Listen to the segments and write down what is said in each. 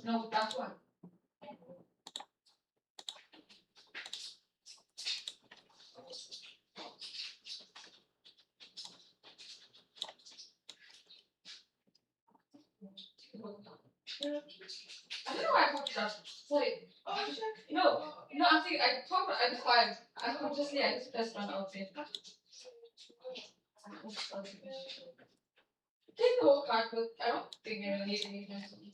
No, that one. I don't know why I put that. Sorry. No, I think I thought I was fine. I consciously I just run out there. Take the whole card, but I don't think I really need anything.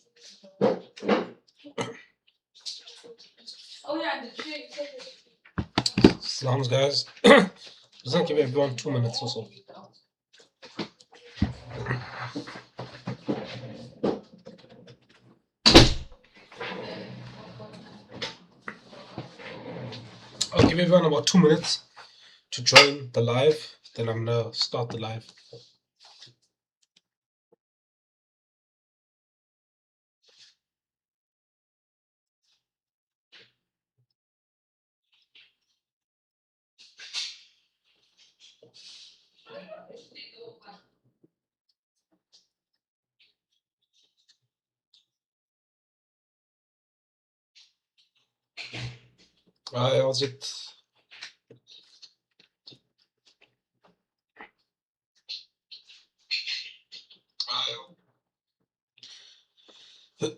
Oh yeah, and the tree. Slams, guys. Just gonna give everyone 2 minutes or so. I'll give everyone about 2 minutes to join the live. Then I'm gonna start the live. How's it?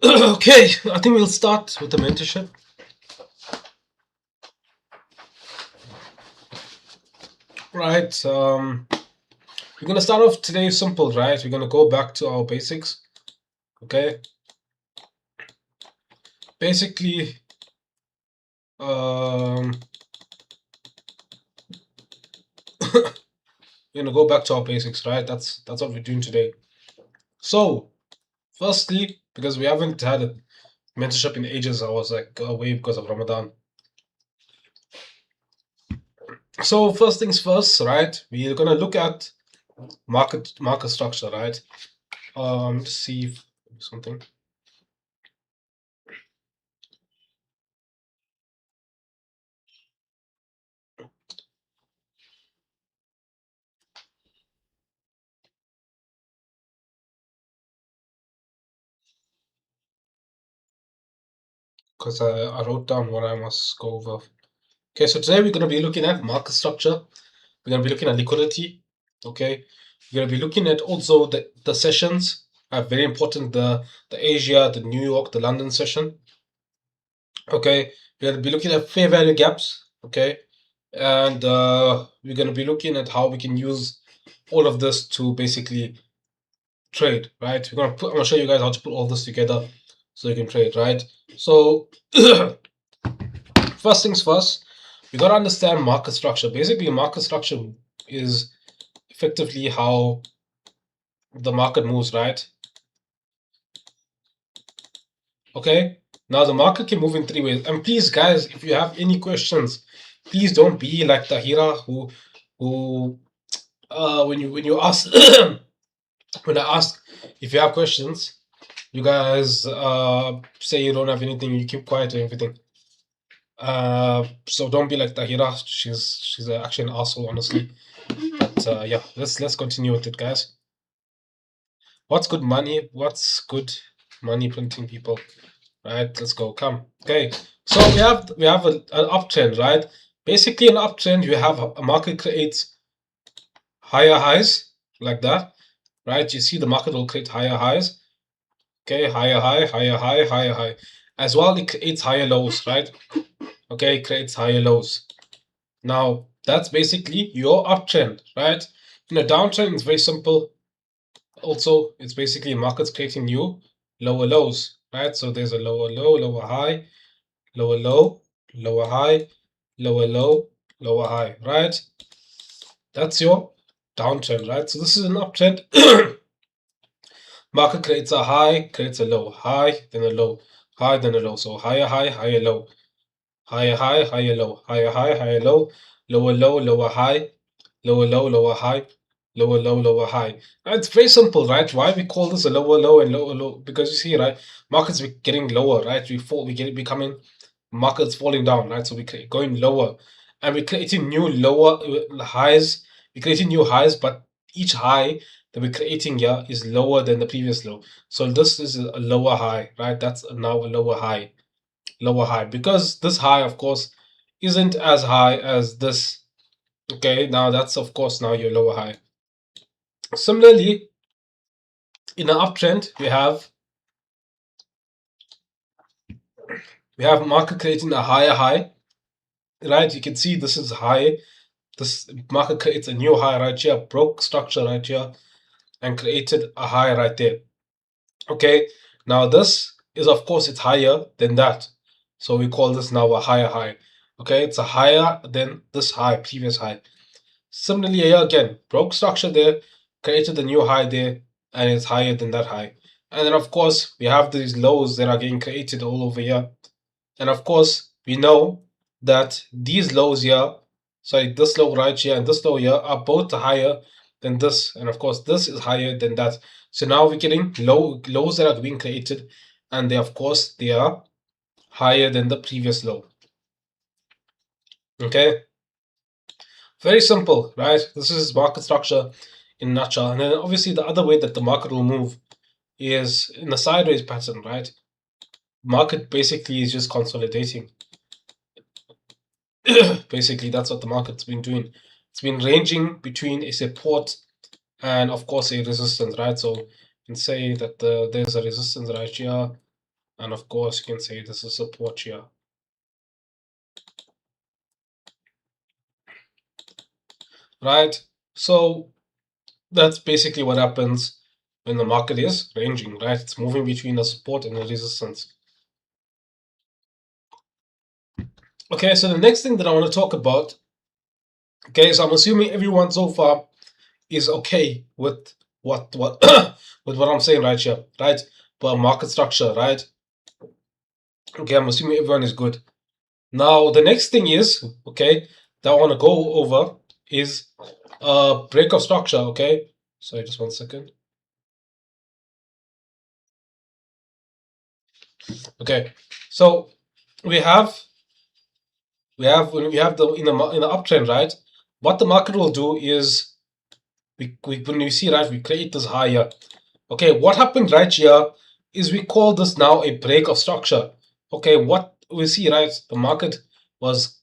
Okay, I think we'll start with the mentorship. Right, we're gonna start off today simple, right? We're gonna go back to our basics. Okay. Basically, we're gonna go back to our basics, right? That's what we're doing today. So, firstly, because we haven't had a mentorship in ages, I was like away because of Ramadan. So first things first, right? We're gonna look at market structure, right? Just see if something. Because I wrote down what I must go over. Okay, so today we're going to be looking at market structure. We're going to be looking at liquidity. Okay, we're going to be looking at also the sessions. Very important, the Asia, the New York, the London session. Okay, we're going to be looking at fair value gaps. Okay, and we're going to be looking at how we can use all of this to basically trade, right? I'm going to show you guys how to put all this together so you can trade, right? So first things first, you got to understand market structure. Basically, market structure is effectively how the market moves, right? Okay, now the market can move in 3 ways. And please, guys, if you have any questions, please don't be like Tahira who when you ask when I ask if you have questions, you guys say you don't have anything, you keep quiet and everything. So don't be like Tahira. She's actually an asshole, honestly. But yeah, let's continue with it, guys. What's good money? What's good money printing, people? Right, let's go. Come. Okay. So we have an uptrend, right? Basically, an uptrend, you have a market creates higher highs like that, right? You see the market will create higher highs. Okay, higher high, higher high, higher high. As well, it creates higher lows, right? Okay, it creates higher lows. Now, that's basically your uptrend, right? In a downtrend, it's very simple. Also, it's basically markets creating new lower lows, right? So there's a lower low, lower high, lower low, lower high, lower low, lower high, right? That's your downtrend, right? So this is an uptrend. Market creates a high, creates a low, high, then a low, high, then a low. So higher high, higher low, higher high, higher low, higher high, higher low. lower low, lower high, lower low, lower high, lower low, lower high. It's very simple, right? Why we call this a lower low and lower low? Because you see, right, markets getting lower, right? We get it becoming markets falling down, right? So we're going lower, and we're creating new lower highs. We're creating new highs, but each high that we're creating here is lower than the previous low. So this is a lower high, right? That's now a lower high, because this high, of course, isn't as high as this. Okay, now that's of course now your lower high. Similarly, in an uptrend, we have market creating a higher high, right? You can see this is high. This market creates a new high right here, broke structure right here, and created a high right there. Okay, now this is of course it's higher than that, so we call this now a higher high. Okay, it's a higher than this high, previous high. Similarly, here again, broke structure there, created a new high there, and it's higher than that high. And then, of course, we have these lows that are getting created all over here. And of course, we know that these lows here, sorry, this low right here and this low here are both higher than this. And of course, this is higher than that. So now we're getting lows that are being created, and they, of course, they are higher than the previous low. Okay. Very simple, right? This is market structure in a nutshell. And then obviously the other way that the market will move is in a sideways pattern, right? Market basically is just consolidating. Basically, that's what the market's been doing. It's been ranging between a support and, of course, a resistance, right? So you can say that there's a resistance right here, and of course, you can say this is support here. Right? So that's basically what happens when the market is ranging, right? It's moving between a support and a resistance. Okay, so the next thing that I want to talk about, okay, so I'm assuming everyone so far is okay with what with what I'm saying right here, right? But market structure, right? Okay, I'm assuming everyone is good. Now the next thing is, okay, that I want to go over is break of structure, okay? Sorry, just 1 second. Okay, so we have when we have the in the uptrend, right? What the market will do is when you see, right, we create this higher. Okay, what happened right here is we call this now a break of structure. Okay, what we see, right, the market was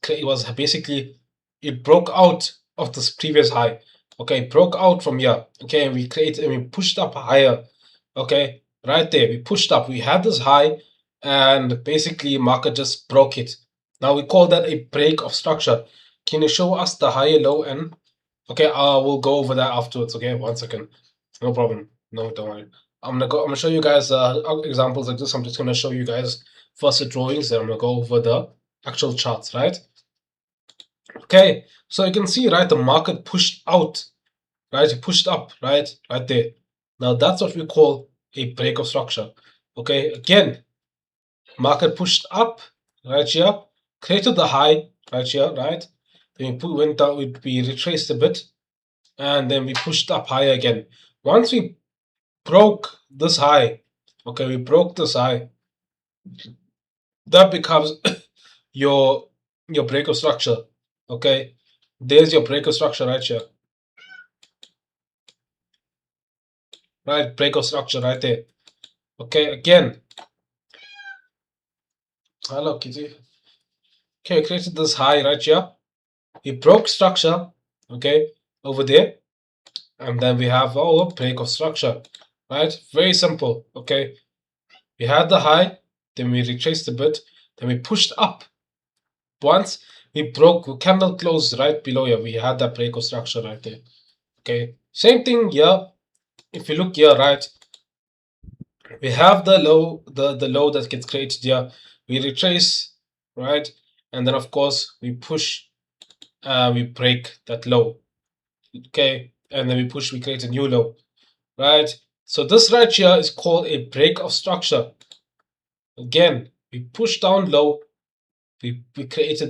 basically, it broke out of this previous high. Okay, it broke out from here. Okay, and we pushed up higher. Okay, right there, we pushed up. We had this high, and basically market just broke it. Now we call that a break of structure. Can you show us the higher low and okay, we'll go over that afterwards. Okay, 1 second. No problem. No, don't worry. I'm gonna show you guys examples like this. I'm just gonna show you guys first the drawings, then I'm gonna go over the actual charts, right? Okay, so you can see, right, the market pushed out, right? It pushed up, right there. Now that's what we call a break of structure. Okay, again, market pushed up right here, created the high right here, right? Then we went down, we retraced a bit, and then we pushed up higher again. Once we broke this high, okay, we broke this high, that becomes your break of structure. Okay, there's your break of structure right here, right? Break of structure right there. Okay, again, hello Kitty. Okay, we created this high right here. We broke structure, okay, over there, and then we have our break of structure, right? Very simple. Okay, we had the high, then we retraced a bit, then we pushed up. Once we broke, candle closed right below here, we had that break of structure right there. Okay, same thing here. If you look here, right, we have the low, the low that gets created here. We retrace, right, and then of course we push, we break that low. Okay, and then we push, we create a new low, right? So this right here is called a break of structure. Again, we push down low, we retraced,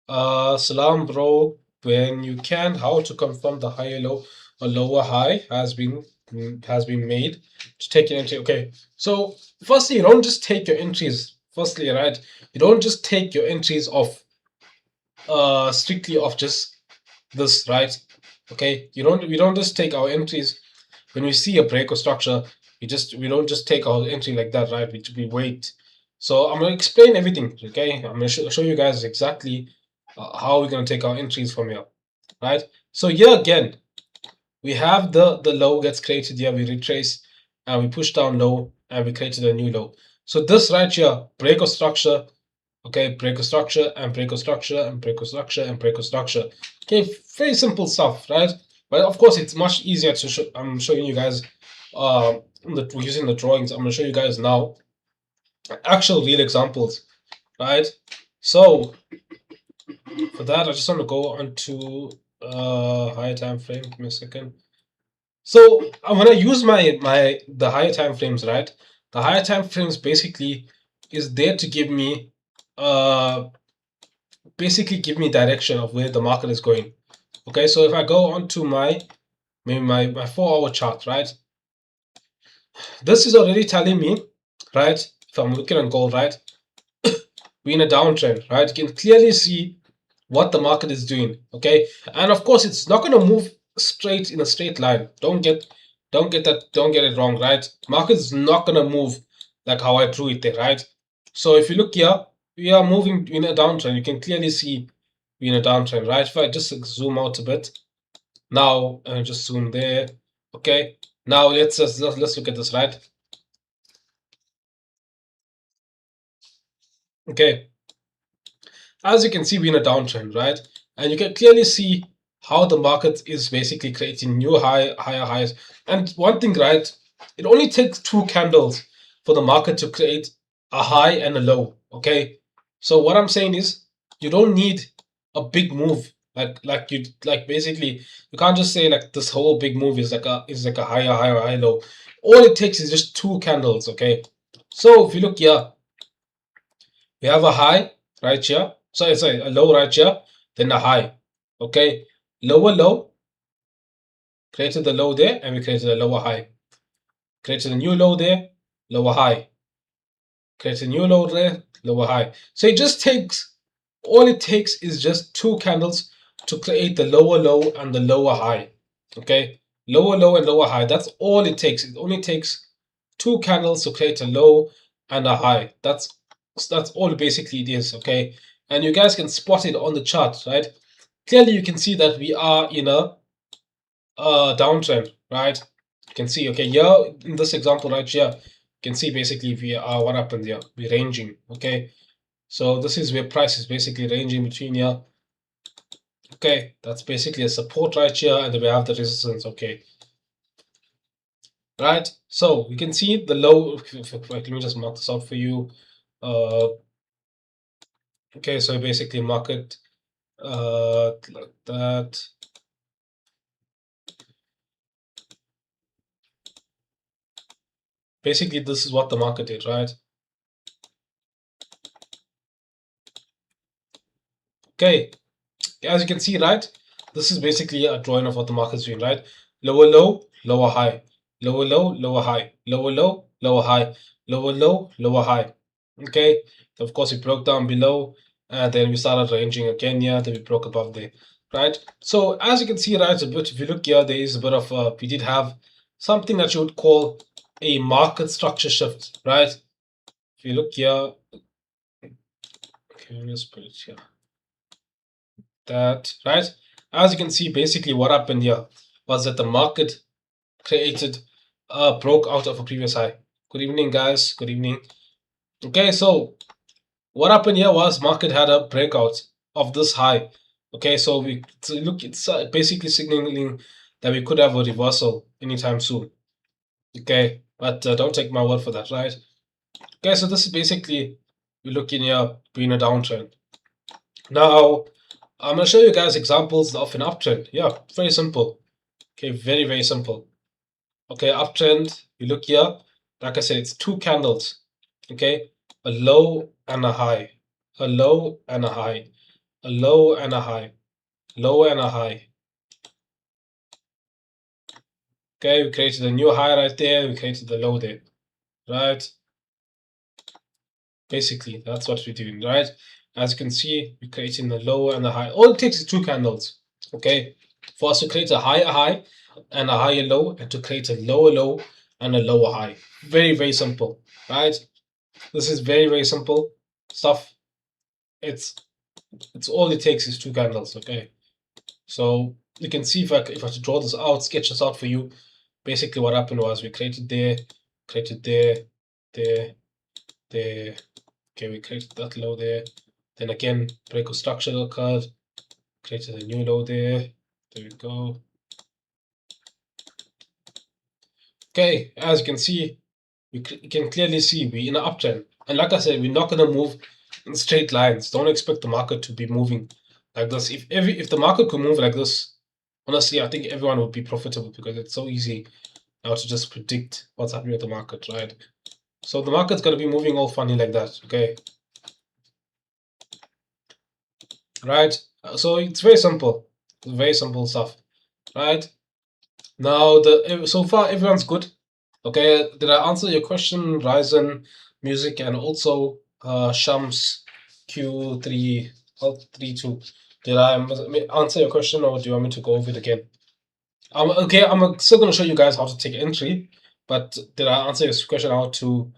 Salam, bro. When you can, how to confirm the higher low or lower high has been made to take your entry. Okay, so firstly, you don't just take your entries. Firstly, right, you don't just take your entries off strictly off just this, right? Okay, we don't just take our entries when we see a break or structure. We don't just take our entry like that, right? We wait. So I'm gonna explain everything. Okay, I'm gonna show you guys exactly how we're gonna take our entries from here, right? So here again, we have the low gets created here. We retrace and we push down low and we created a new low. So this right here, break or structure. Okay, break a structure and break a structure and break a structure and break a structure. Okay, very simple stuff, right? But of course, it's much easier to show. I'm showing you guys using the drawings. I'm gonna show you guys now actual real examples, right? So for that, I just want to go onto higher time frame. Give me a second. So I'm gonna use the higher time frames, right? The higher time frames basically is there to give me direction of where the market is going. Okay, so if I go onto my 4 hour chart, right? This is already telling me, right? If I'm looking at gold, right? We're in a downtrend, right? You can clearly see what the market is doing. Okay, and of course, it's not going to move straight in a straight line. Don't get it wrong, right? Market is not going to move like how I drew it there, right? So if you look here, we are moving in a downtrend. You can clearly see we're in a downtrend, right? If I just zoom out a bit now and just zoom there, okay. Now let's look at this, right? Okay, as you can see, we're in a downtrend, right? And you can clearly see how the market is basically creating new higher highs. And one thing, right? It only takes 2 candles for the market to create a high and a low. Okay. So what I'm saying is, you don't need a big move. Like basically, you can't just say like this whole big move is like a high low. All it takes is just 2 candles. Okay. So if you look here, we have a high right here. Sorry, a low right here, then a high. Okay, lower low, created the low there, and we created a lower high. Created a new low there, lower high. Created a new low there, lower high. So all it takes is just 2 candles to create the lower low and the lower high. Okay, lower low and lower high. That's all it takes. It only takes 2 candles to create a low and a high. That's all basically it is. Okay, and you guys can spot it on the chart, right? Clearly, you can see that we are in a downtrend, right? You can see, okay, here in this example right here, you can see basically we are what happened here. We're ranging, okay. So this is where price is basically ranging between here. Okay, that's basically a support right here, and then we have the resistance. Okay, right. So you can see the low. Let me just mark this out for you. Okay, so basically market like that. Basically, this is what the market is, right? Okay, as you can see, right, this is basically a drawing of what the market's doing, right? Lower low, lower high, lower low, lower high, lower low, lower high, lower low, lower high. Okay, of course, we broke down below and then we started ranging again here, then we broke above there, right? So as you can see, right, if you look here, there is a bit of we did have something that you would call a market structure shift, right? If you look here, okay, let's put it here. That, right? As you can see, basically what happened here was that the market created broke out of a previous high. Good evening, guys. Good evening. Okay, so what happened here was market had a breakout of this high. Okay, so it's basically signaling that we could have a reversal anytime soon. Okay, but don't take my word for that, right? Okay, so this is basically we're looking here being a downtrend. Now I'm gonna show you guys examples of an uptrend. Yeah, very simple. Okay, very, very simple. Okay, uptrend, you look here, like I said, it's 2 candles. Okay, a low and a high, a low and a high, a low and a high, low and a high. Okay, we created a new high right there, we created the low there, right? Basically, that's what we're doing, right? As you can see, we're creating the low and the high. All it takes is 2 candles, okay? For us to create a higher high and a higher low, and to create a lower low and a lower high. Very, very simple, right? This is very, very simple stuff. It's all it takes is 2 candles, okay? So you can see if I have to draw this out, sketch this out for you. Basically, what happened was we created there, there. Okay, we created that low there. Then again, break of structure occurred. Created a new low there. There we go. Okay, as you can see, you can clearly see we're in an uptrend. And like I said, we're not going to move in straight lines. Don't expect the market to be moving like this. If the market could move like this, honestly, I think everyone would be profitable because it's so easy now to just predict what's happening with the market, right? So the market's going to be moving all funny like that, okay? Right? So it's very simple. Very simple stuff, right? Now, so far everyone's good. Okay, did I answer your question, Ryzen Music, and also Shams Q332? Did I answer your question, or do you want me to go over it again? Okay, I'm still going to show you guys how to take entry, but did I answer your question how to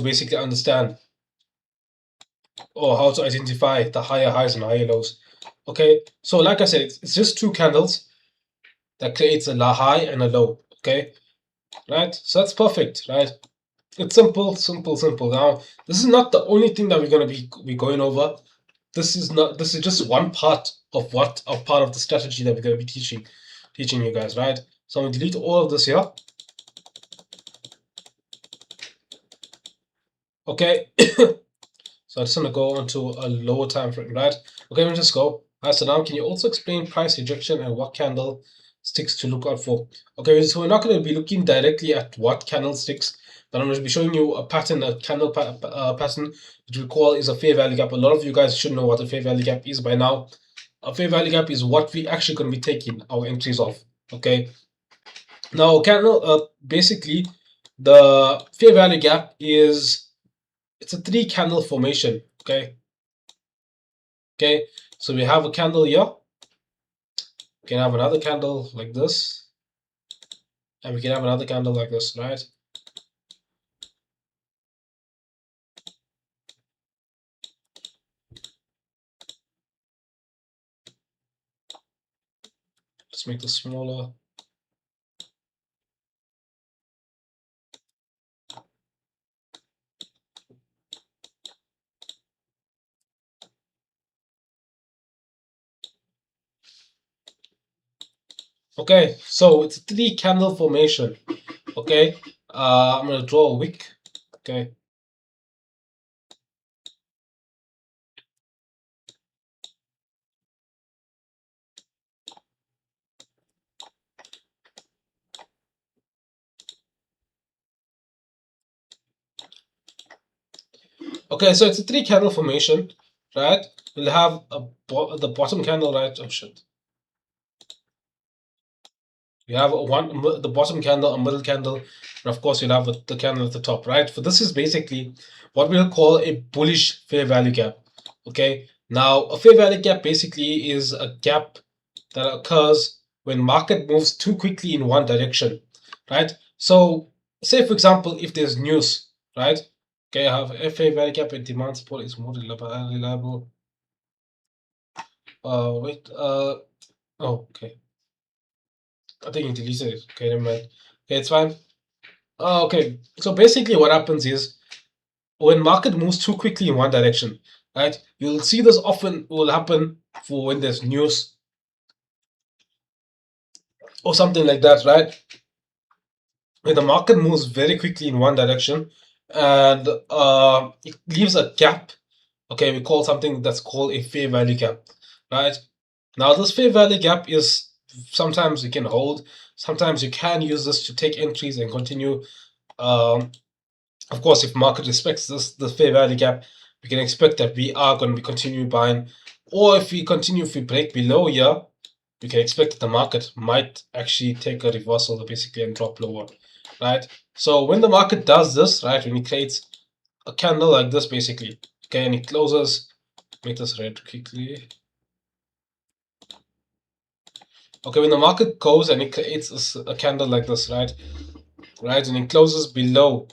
basically understand or how to identify the higher highs and higher lows? Okay, so like I said, it's just 2 candles that creates a high and a low. Okay, right? So that's perfect, right? It's simple, simple, simple. Now, this is not the only thing that we're going to be going over. This is not. This is just one part of part of the strategy that we're going to be teaching you guys, right? So I'm going to delete all of this here. Okay. So I just want to go onto a lower time frame, right? Okay, let me just go. Alright, so now can you also explain price rejection and what candlesticks to look out for? Okay, so we're not going to be looking directly at what candlesticks, but I'm going to be showing you a pattern, a candle pattern, which we call is a fair value gap. A lot of you guys should know what a fair value gap is by now. A fair value gap is what we actually going to be taking our entries off. Okay. Now, basically, the fair value gap is it's a 3 candle formation. Okay. Okay, so we have a candle here. We can have another candle like this, and we can have another candle like this, right? Let's make this smaller. Okay, so it's a 3 candle formation. Okay, I'm gonna draw a wick. Okay. Okay, so it's a 3 candle formation, right? We'll have the bottom candle, right? Oh shit. You have the bottom candle, a middle candle, and of course you'll have the candle at the top, right? For this is basically what we'll call a bullish fair value gap. Okay, now a fair value gap basically is a gap that occurs when market moves too quickly in one direction, right? So say for example, if there's news, right? Okay, I have a fair value gap and demand support is more reliable. Oh, okay. I think you deleted it. Okay, never mind. Okay, it's fine. Okay, so basically what happens is when market moves too quickly in one direction, right? You'll see this often will happen for when there's news or something like that, right? When the market moves very quickly in one direction and it leaves a gap. Okay, we call something that's called a fair value gap, right? Now this fair value gap is sometimes you can hold, sometimes you can use this to take entries and continue. Of course, if market respects the fair value gap, we can expect that we are going to be continue buying, or if we break below here, we can expect that the market might actually take a reversal basically and drop lower, right? So when the market does this, right, when it creates a candle like this basically, okay, and it closes, make this red quickly. Okay, when the market goes and it creates a candle like this, right, and it closes below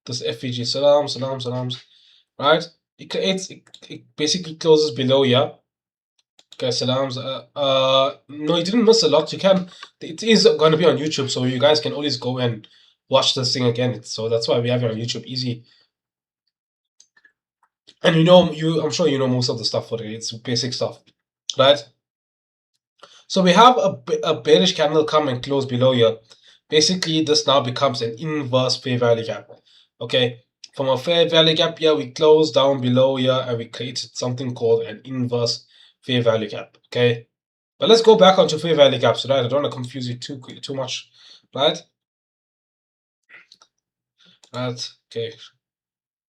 this FVG, salams, right? It basically closes below here. Okay, salams. No, you didn't miss a lot. It is going to be on YouTube, so you guys can always go and watch this thing again. So that's why we have it on YouTube, easy. And I'm sure you know most of the stuff for it. It's basic stuff, right? So we have a bearish candle come and close below here. Basically, this now becomes an inverse fair value gap. Okay, from a fair value gap here, we close down below here and we created something called an inverse fair value gap. Okay, but let's go back onto fair value gaps, right? I don't want to confuse you too much, right? Right. Okay.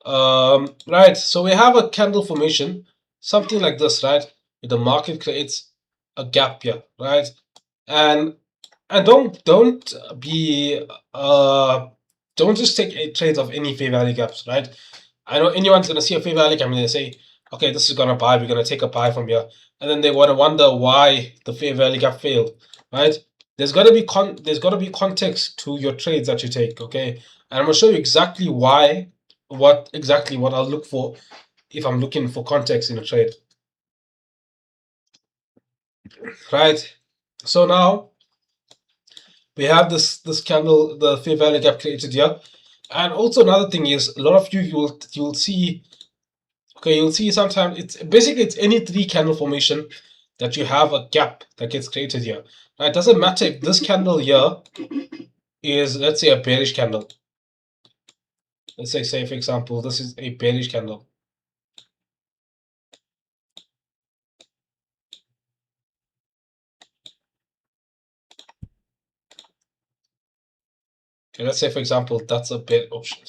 Right. So we have a candle formation, something like this, right? The market creates a gap here, right? And don't be don't just take a trades of any fair value gaps, right? I know anyone's gonna see a fair value gap and they say, okay, this is gonna buy, we're gonna take a buy from here, and then they want to wonder why the fair value gap failed, right? There's gotta be context to your trades that you take, okay? And I'm gonna show you exactly what I'll look for if I'm looking for context in a trade, right? So now we have this candle, the fair value gap created here. And also another thing is a lot of you'll see, okay, you'll see sometimes it's any three candle formation that you have a gap that gets created here. Now, it doesn't matter if this candle here is, let's say, a bearish candle. Let's say for example, this is a bearish candle. Okay, let's say for example that's a bear option.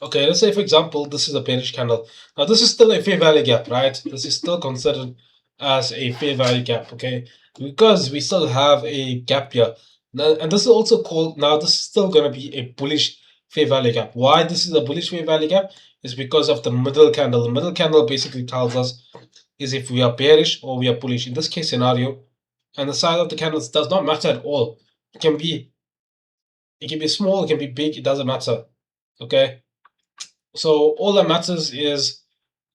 Okay, let's say for example this is a bearish candle. Now this is still a fair value gap, right? This is still considered as a fair value gap, okay? Because we still have a gap here. Now, and this is also called, now this is still going to be a bullish fair value gap. Why this is a bullish fair value gap is because of the middle candle. The middle candle basically tells us is if we are bearish or we are bullish. In this case scenario, and the size of the candles does not matter at all. It can be small, it can be big, it doesn't matter. Okay? So all that matters is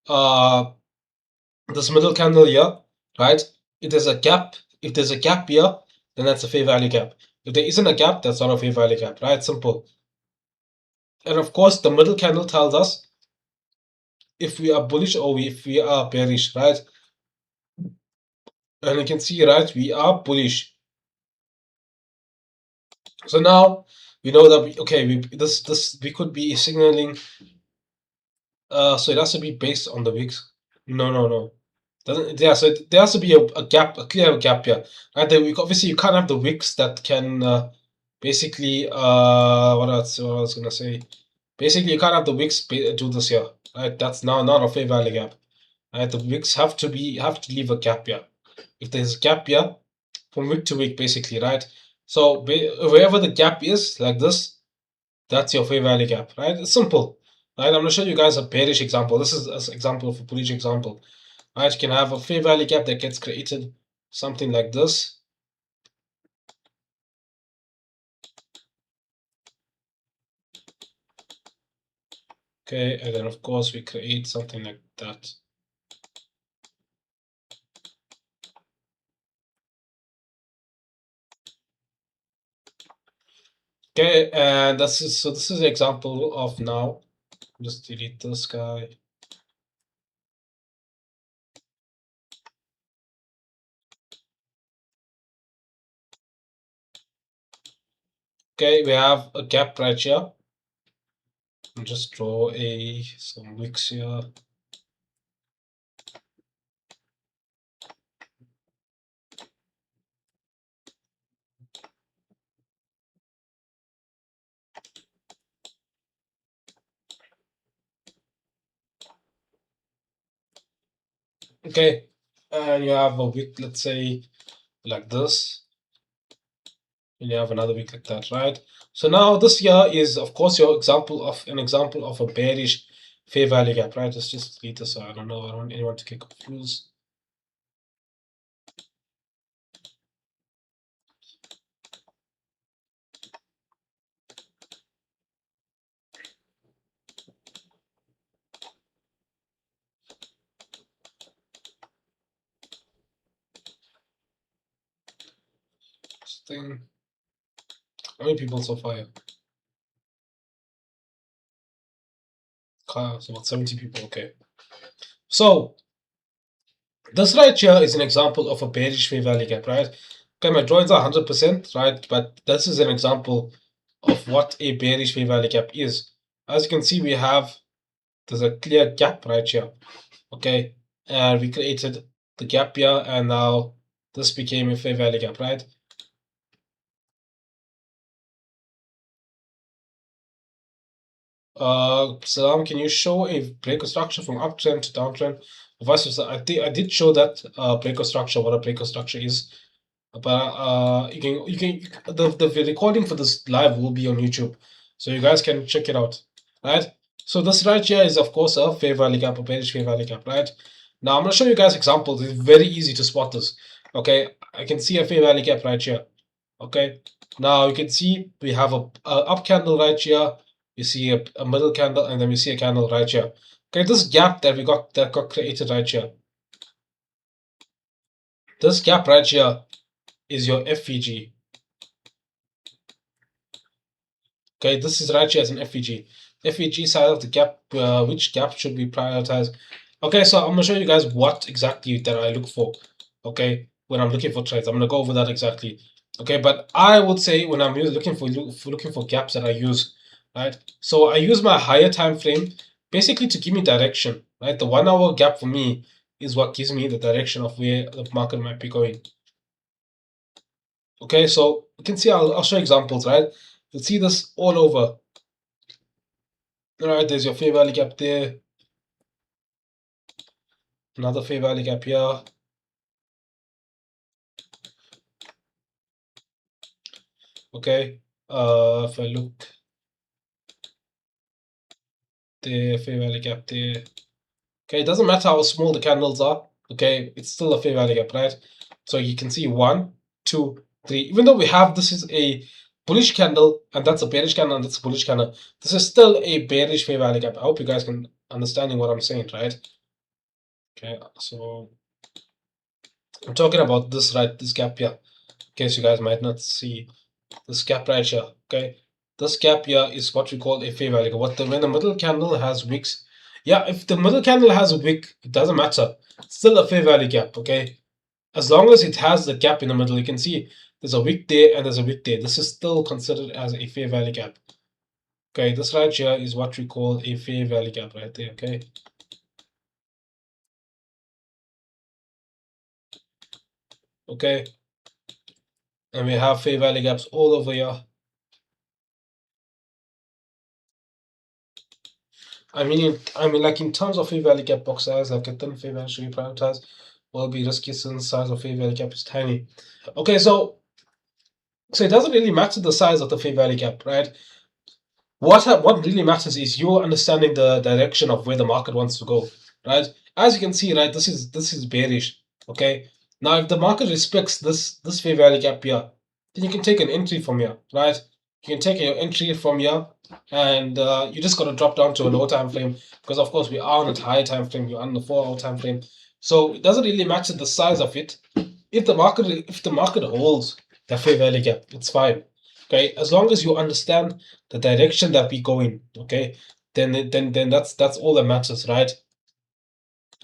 this middle candle here, right? If there's a gap here, then that's a fair value gap. If there isn't a gap, that's not a fair value gap, right? Simple. And of course, the middle candle tells us if we are bullish or if we are bearish, right? And you can see, right, we are bullish. So now we know that we could be signaling. So it has to be based on the wicks. No. Doesn't, yeah, so there has to be a gap, a clear gap here. Right? Obviously, you can't have the wicks that can basically what I was gonna say. Basically, you can't have the wicks do this here. Right? That's now not a fair value gap. Right? The wicks have to leave a gap here. If there's a gap here, from wick to wick, basically, right? So wherever the gap is, like this, that's your fair value gap, right? It's simple, right? I'm gonna show you guys a bearish example. This is an example of a bullish example, right? You can have a fair value gap that gets created, something like this. Okay, and then of course we create something like that. Okay, and this is the example of now. Just delete this guy. Okay, we have a gap right here. I'll just draw some wicks here. Okay, and you have a wick, let's say like this, and you have another wick like that, right? So now this here is of course your example of a bearish fair value gap, right? Let's just delete this so I don't want anyone to get confused. This thing. How many people so far? It's about 70 people. Okay. So this right here is an example of a bearish fair value gap, right? Okay, my drawings are 100%, right? But this is an example of what a bearish fair value gap is. As you can see, there's a clear gap right here. Okay, and we created the gap here, and now this became a fair value gap, right? Salam, can you show a breaker structure from uptrend to downtrend? Vice versa. I think I did show that breaker structure, what a breaker structure is. But the recording for this live will be on YouTube, so you guys can check it out, right? So this right here is of course a fair value gap, a bearish fair value gap, right? Now I'm gonna show you guys examples. It's very easy to spot this. Okay, I can see a fair value gap right here. Okay, now you can see we have a up candle right here. You see a middle candle, and then we see a candle right here. Okay, this gap that got created right here. This gap right here is your FVG. Okay, this is right here as an FVG. FVG side of the gap, which gap should we prioritize? Okay, so I'm gonna show you guys what exactly that I look for. Okay, when I'm looking for trades, I'm gonna go over that exactly. Okay, but I would say when I'm looking for gaps that I use, right? So I use my higher time frame basically to give me direction, right? The 1 hour gap for me is what gives me the direction of where the market might be going. Okay, so you can see I'll show examples, right? You'll see this all over. All right, there's your fair value gap there. Another fair value gap here. Okay, if I look there, fair value gap there. Okay, it doesn't matter how small the candles are. Okay, it's still a fair value gap, right? So you can see 1, 2, 3. Even though we have this is a bullish candle and that's a bearish candle and that's a bullish candle, this is still a bearish fair value gap. I hope you guys can understanding what I'm saying, right? Okay, so I'm talking about this, right? This gap here. In case you guys might not see this gap right here. Okay, this gap here is what we call a fair value. When the middle candle has wicks, yeah, if the middle candle has a wick, it doesn't matter. It's still a fair value gap. Okay, as long as it has the gap in the middle, you can see there's a wick there and there's a wick there. This is still considered as a fair value gap. Okay, this right here is what we call a fair value gap right there. Okay. Okay, and we have fair value gaps all over here. Like in terms of fair value gap box size, like a thin fair value should be prioritized, will be risky since size of fair value gap is tiny. Okay, so it doesn't really matter the size of the fair value gap, right? What really matters is you understanding the direction of where the market wants to go, right? As you can see, right, this is bearish. Okay, now if the market respects this fair value gap here, then you can take an entry from here, right? You can take your entry from here, and you just got to drop down to a low time frame because of course we are on a high time frame. You're on the 4 hour time frame, so it doesn't really matter the size of it. If the market holds the fair value gap, it's fine. Okay, as long as you understand the direction that we go in, okay, then that's all that matters, right?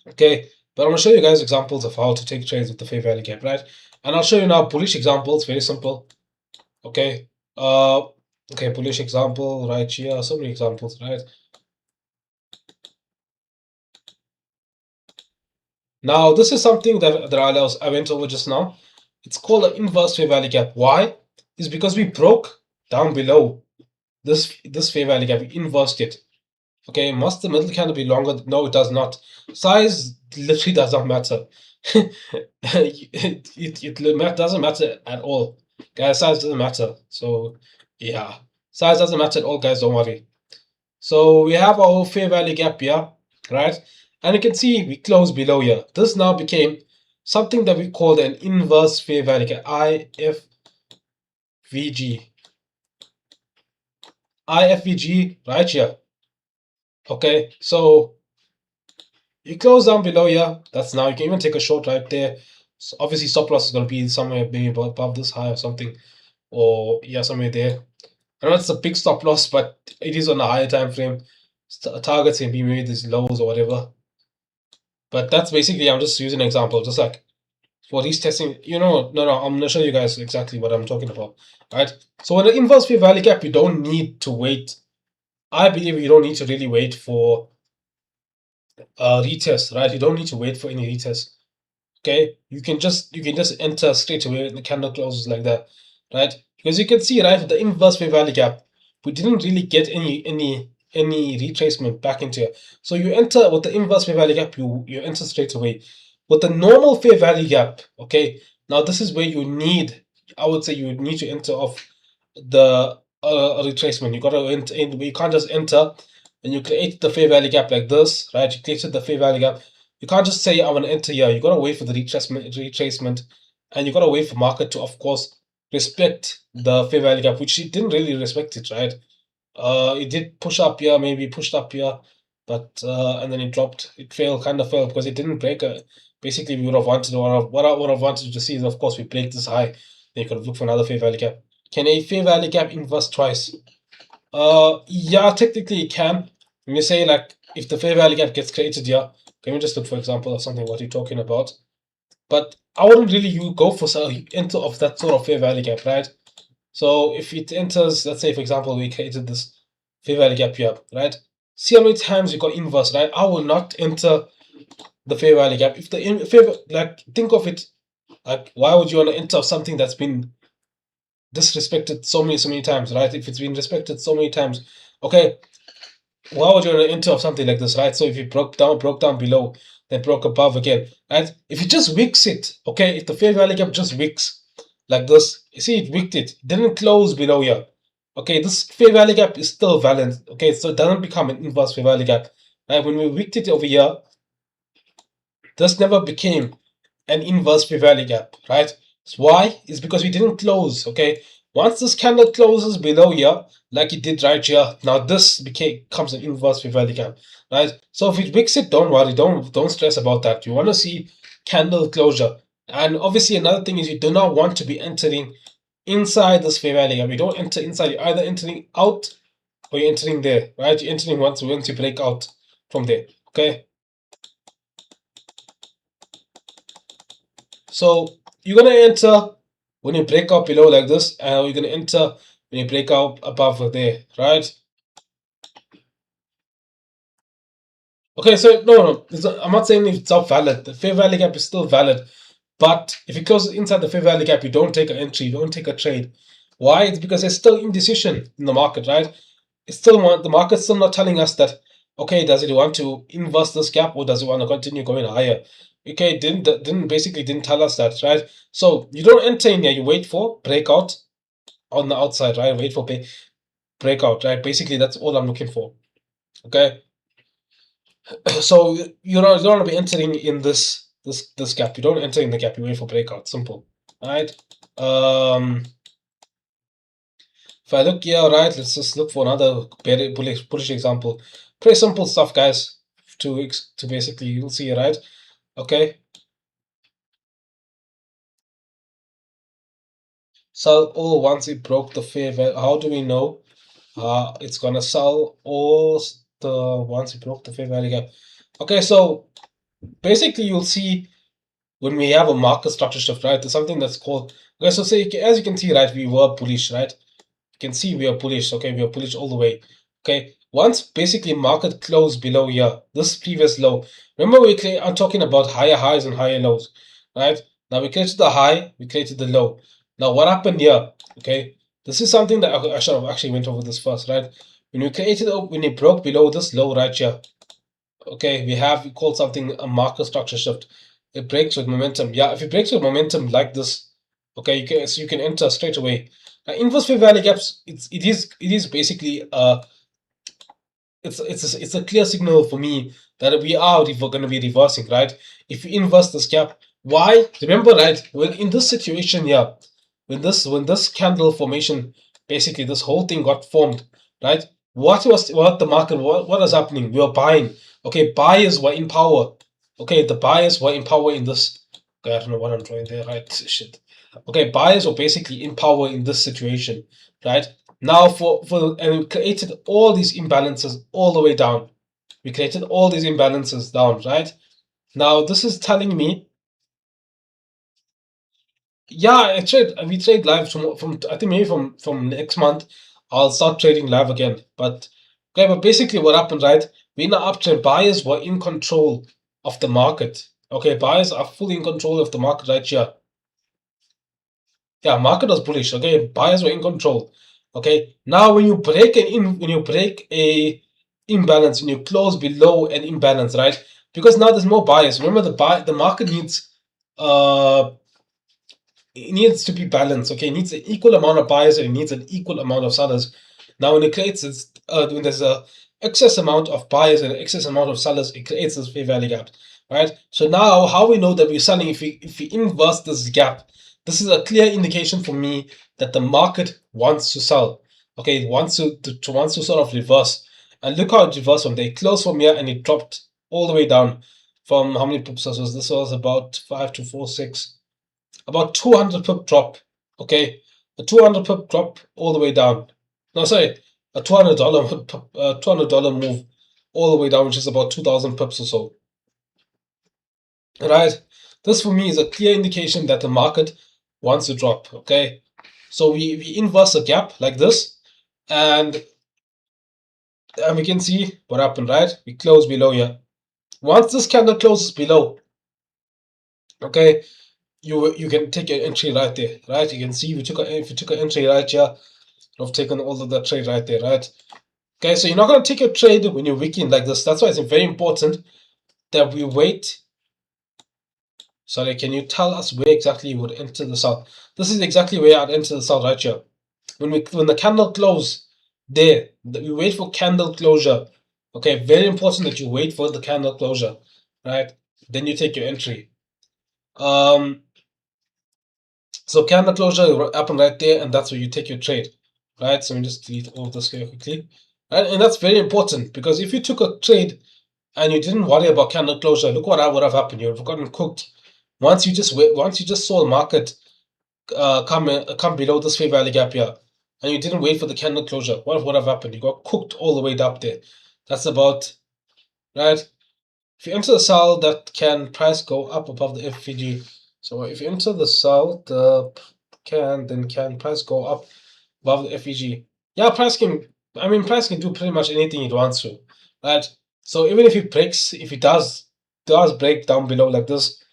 Okay, but I'm gonna show you guys examples of how to take trades with the fair value gap, right? And I'll show you now bullish examples, very simple. Okay, okay, bullish example right here. So many examples, right? Now this is something that I went over just now. It's called an inverse fair value gap. Why? Is because we broke down below this fair value gap, we inversed it. Okay, must the middle candle be longer? No, it does not. Size literally does not matter. It doesn't matter at all. Guys, size doesn't matter. So, yeah. Size doesn't matter at all, guys. Don't worry. So, we have our fair value gap here, right? And you can see we close below here. This now became something that we call an inverse fair value gap, IFVG. IFVG right here. Okay, so you close down below here. That's now you can even take a short right there. So obviously, stop loss is going to be somewhere maybe above this high or something, or yeah, somewhere there. I know it's a big stop loss, but it is on a higher time frame. Targets can be maybe these lows or whatever. But that's basically, I'm just using an example, just like for these testing. No, I'm gonna show you guys exactly what I'm talking about. Right. So in the inverse fair value gap, you don't need to wait. I believe you don't need to really wait for retest, right? You don't need to wait for any retest. Okay, you can just enter straight away when the candle closes like that, right? Because you can see, right, the inverse fair value gap, we didn't really get any retracement back into it. So you enter with the inverse fair value gap, you enter straight away. With the normal fair value gap, okay, now this is where you need, I would say you need to enter off the retracement. You gotta enter in. You can't just enter and you create the fair value gap like this, right? You created the fair value gap. You can't just say I want to enter here. You gotta wait for the retracement, and you gotta wait for market to, of course, respect the fair value gap, which it didn't really respect it, right? It did push up here, maybe pushed up here, but and then it dropped. It failed, kind of failed because it didn't break a. Basically, we would have wanted, or what I would have wanted to see is, of course, we break this high. Then you could have looked for another fair value gap. Can a fair value gap inverse twice? Yeah, technically it can. When you say like if the fair value gap gets created here, can we just look for example of something what you're talking about? But I wouldn't really you go for enter of that sort of fair value gap, right? So if it enters, let's say for example we created this fair value gap here, right? See how many times we got inverse, right? I will not enter the fair value gap. If the favor, like think of it like why would you want to enter something that's been disrespected so many times, right? If it's been respected so many times, okay, why would you want to enter of something like this, right? So if you broke down below, then broke above again, right? If you just wicks it, okay, if the fair value gap just wicks like this, you see it wicked it didn't close below here. Okay, this fair value gap is still valid. Okay, so it doesn't become an inverse fair value gap. Right? When we wicked it over here, this never became an inverse fair value gap, right? So why? It's because we didn't close, okay? Once this candle closes below here, like it did right here, now this becomes an inverse fair value gap, right? So if it wicks it, don't worry, don't stress about that. You want to see candle closure. And obviously another thing is you do not want to be entering inside this fair value gap. You don't enter inside, you're either entering out or you're entering there, right? You're entering once you break out from there, okay? So you're gonna enter when you break out below like this, and you're gonna enter when you break out above there, right? Okay, so no, I'm not saying it's not valid. The fair value gap is still valid, but if it goes inside the fair value gap, you don't take an entry, you don't take a trade. Why? It's because there's still indecision in the market, right? It's still the market's still not telling us that. Okay, does it want to inverse this gap or does it want to continue going higher? Okay, didn't tell us that, right? So you don't enter in here, you wait for breakout on the outside, right? Wait for breakout, right? Basically, that's all I'm looking for. Okay, so you don't want to be entering in this gap. You don't enter in the gap. You wait for breakout. Simple, right? If I look here, right, let's just look for another very bullish example. Pretty simple stuff, guys. To basically, you'll see, right? Okay. Sell all once it broke the fair value. How do we know? It's gonna sell all the once it broke the fair value gap. Okay, so basically you'll see when we have a market structure shift, right? There's something that's called. Okay, so say as you can see, right, we were bullish, right? You can see we are bullish. Okay, we are bullish all the way. Okay, once basically market closed below here, this previous low. Remember I'm talking about higher highs and higher lows, right? Now we created the high, we created the low. Now what happened here? Okay, this is something that I should have actually went over this first, right? When it broke below this low right here, okay, we called something a market structure shift. It breaks with momentum. Yeah, if it breaks with momentum like this, okay, you can enter straight away. Now, inverse fair value gaps, it is basically it's a clear signal for me that we are going to be reversing, right? If you inverse this gap, why? Remember, right? When in this situation here, when this candle formation, basically this whole thing got formed, right? What the market what was happening? We were buying. Okay, buyers were in power. Okay, the buyers were in power in this. Okay, I don't know what I'm trying there, right? Shit. Okay, buyers were basically in power in this situation, right? Now and we created all these imbalances all the way down. We created all these imbalances down, right? Now this is telling me, yeah, we trade live from I think maybe from next month I'll start trading live again. But okay, but basically what happened, right? We in the uptrend, buyers were in control of the market. Okay, buyers are fully in control of the market right here. Yeah, market was bullish. Okay, buyers were in control. Okay, now when you break a imbalance, when you close below an imbalance, right? Because now there's more buyers. Remember, the market needs it needs to be balanced. Okay, it needs an equal amount of buyers and it needs an equal amount of sellers. Now, when there's a excess amount of buyers and excess amount of sellers, it creates this fair value gap, right? So now, how we know that we're selling if we inverse this gap, this is a clear indication for me that the market wants to sell. Okay, it wants to sort of reverse. And look how it reversed from there. It closed from here and it dropped all the way down from how many pips was this? Was about 5 to 4 6 about 200 pip drop. Okay, a 200 pip drop all the way down. No, sorry, a $200 move all the way down, which is about 2,000 pips or so. Right. This for me is a clear indication that the market wants to drop. Okay, so we inverse a gap like this, and we can see what happened. Right, we close below here. Once this candle closes below, okay, you can take your entry right there, right? You can see if you took an entry right here, you've taken all of that trade right there, right? Okay, so you're not going to take your trade when you're weakening like this. That's why it's very important that we wait. Sorry, can you tell us where exactly you would enter the sell? This is exactly where I'd enter the sell right here. When the candle close there, we wait for candle closure. Okay, very important that you wait for the candle closure, right? Then you take your entry. So candle closure happened right there, and that's where you take your trade, right? So let me just delete all of this here quickly. Right? And that's very important because if you took a trade and you didn't worry about candle closure, look what would have happened. You would have gotten cooked. Once you just saw the market come below this fair value gap here, and you didn't wait for the candle closure, what would have happened? You got cooked all the way up there. That's about right. If you enter the sell, that can price go up above the FVG. So if you enter the sell, can price go up above the FVG? Yeah, price can do pretty much anything it wants to, right? So even if it breaks, if it does break down below like this,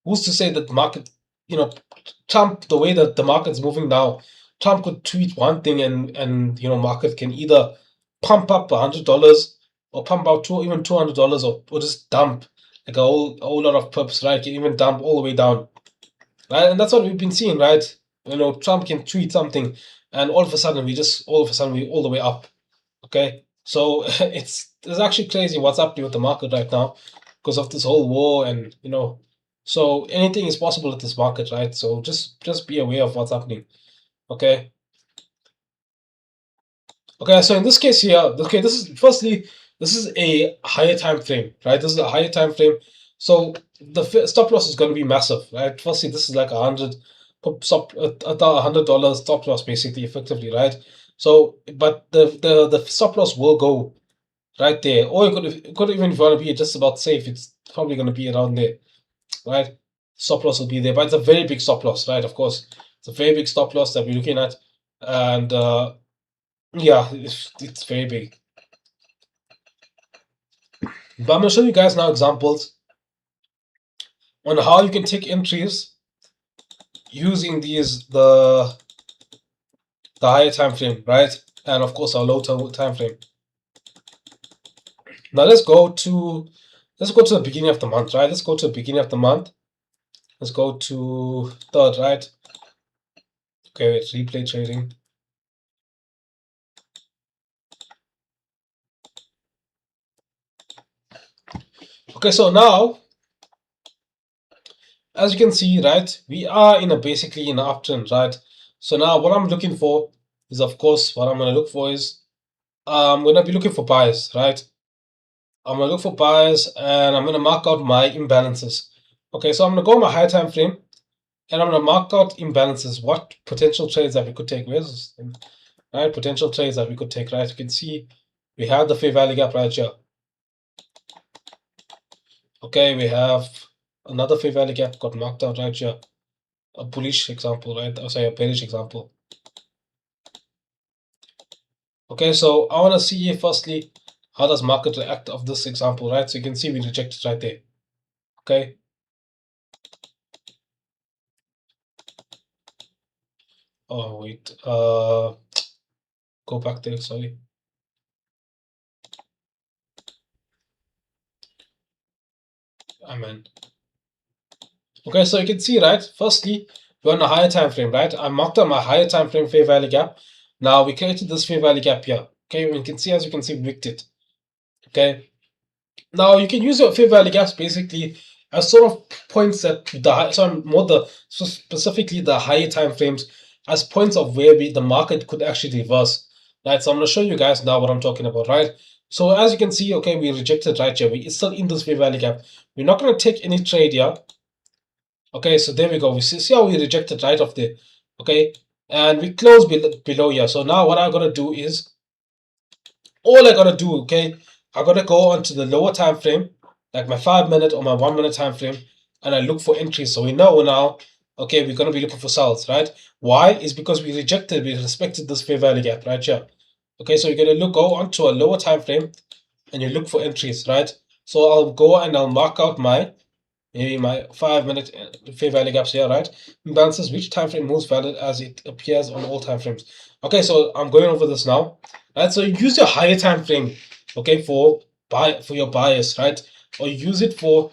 who's to say that the market, Trump, the way that the market's moving now, Trump could tweet one thing and market can either pump up $100 or pump out even $200 or just dump like a whole lot of pips, right? Can even dump all the way down, right? And that's what we've been seeing, right? Trump can tweet something and all of a sudden we all the way up. Okay, so it's actually crazy what's happening with the market right now because of this whole war and so anything is possible with this market, right? So just be aware of what's happening. Okay. Okay, so in this case here, okay, this is a higher time frame, right? This is a higher time frame. So the stop loss is going to be massive, right? Firstly, this is like $100 stop loss basically, effectively, right? So, but the stop loss will go right there, or you could even if you want to be just about safe, it's probably going to be around there, right? Stop loss will be there, but it's a very big stop loss, right? Of course, it's a very big stop loss that we're looking at, and yeah, it's very big. But I'm gonna show you guys now examples on how you can take entries using the higher time frame, right? and of course our low time frame. Now let's go to the beginning of the month, right? Let's go to the beginning of the month. Let's go to third, right? Okay, wait, replay trading. Okay, so now, as you can see, right, we are in a basically in an uptrend, right? So now what I'm looking for is, of course, what I'm going to look for is I'm going to be looking for buyers, right? I'm going to look for buyers and I'm going to mark out my imbalances. Okay, so I'm going to go on my high time frame and I'm going to mark out imbalances. What potential trades that we could take? Where's this thing? Right, potential trades that we could take, right? You can see we have the fair value gap right here. Okay, we have another fair value gap got marked out right here. A bullish example, right? Oh, sorry, a bearish example. Okay, so I want to see firstly how does market react of this example, right? So you can see we rejected right there. Okay. Oh wait, go back there. Sorry. Amen. Okay, so you can see, right? Firstly, we're on a higher time frame, right? I marked on my higher time frame fair value gap. Now we created this fair value gap here. Okay, you can see, as you can see, we wicked it. Okay. Now you can use your fair value gaps basically as sort of points at the specifically the higher time frames as points of where the market could actually reverse. Right. So I'm gonna show you guys now what I'm talking about, right? So as you can see, okay, we rejected right here. It's still in this fair value gap. We're not gonna take any trade here. Okay, so there we go. We see how we rejected right off there. Okay, and we close below here. So now what I gotta do is all I gotta do, okay, I gotta go onto the lower time frame, like my 5 minute or my 1 minute time frame, and I look for entries. So we know now, okay, we're gonna be looking for sells, right? Why? Is because we respected this fair value gap right here. Okay, so you're gonna go onto a lower time frame and you look for entries, right? So I'll go and I'll mark out maybe my 5 minute fair value gaps here, right? Imbalances, which time frame moves valid as it appears on all time frames. Okay, so I'm going over this now. Right, so use your higher time frame, okay, for your bias, right? Or use it for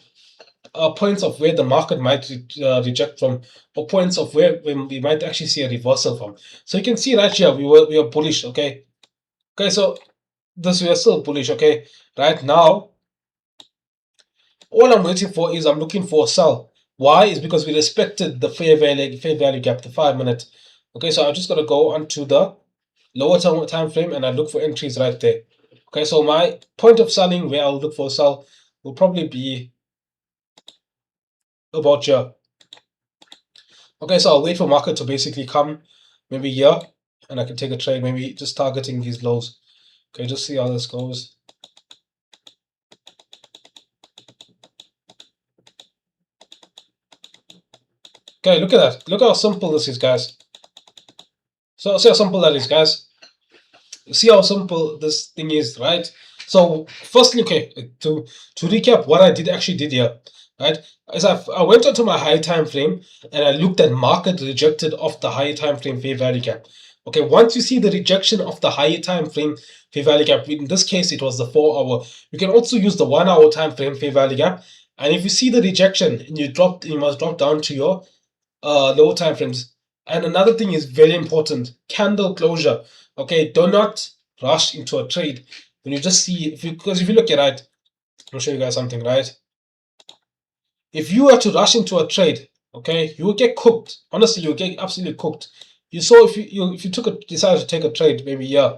points of where the market might reject from, or points of where we might actually see a reversal from. So you can see right here we were bullish, okay. Okay, so this we are still bullish, okay. Right now, all I'm waiting for is I'm looking for a sell. Why? Is because we respected the fair value gap, the 5 minute. Okay, so I'm just gonna go onto the lower time frame and I look for entries right there. Okay, so my point of selling where I'll look for a sell will probably be about here. Okay, so I'll wait for market to basically come maybe here and I can take a trade, maybe just targeting these lows. Okay, just see how this goes. Okay, look at that. Look how simple this is, guys. So see how simple that is, guys. See how simple this thing is, right? So firstly, okay, to recap what I actually did here, right? Is I went onto my high time frame and I looked at market rejected off the higher time frame fair value gap. Okay, once you see the rejection of the higher time frame fair value gap, in this case it was the 4 hour. You can also use the 1 hour time frame fair value gap. And if you see the rejection and you must drop down to your lower time frames. And another thing is very important: candle closure. Okay, do not rush into a trade when you just see, because if you look at it, I'll show you guys something, right? If you were to rush into a trade, okay, you will get cooked. Honestly, you'll get absolutely cooked. You saw if you decided to take a trade, maybe yeah,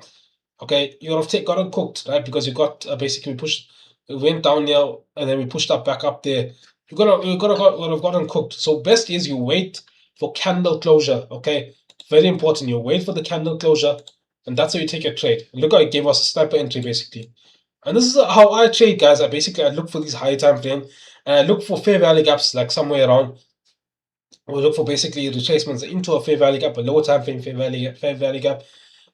okay, you would have gotten cooked, right? Because you got basically pushed, it went down here and then we pushed up back up there. Would have gotten cooked. So best is you wait for candle closure. Okay, very important. You wait for the candle closure, and that's how you take your trade. Look how it gave us a sniper entry basically. And this is how I trade, guys. I look for these high time frame and I look for fair value gaps like somewhere around. We look for basically retracements into a fair value gap, a lower time frame fair value gap,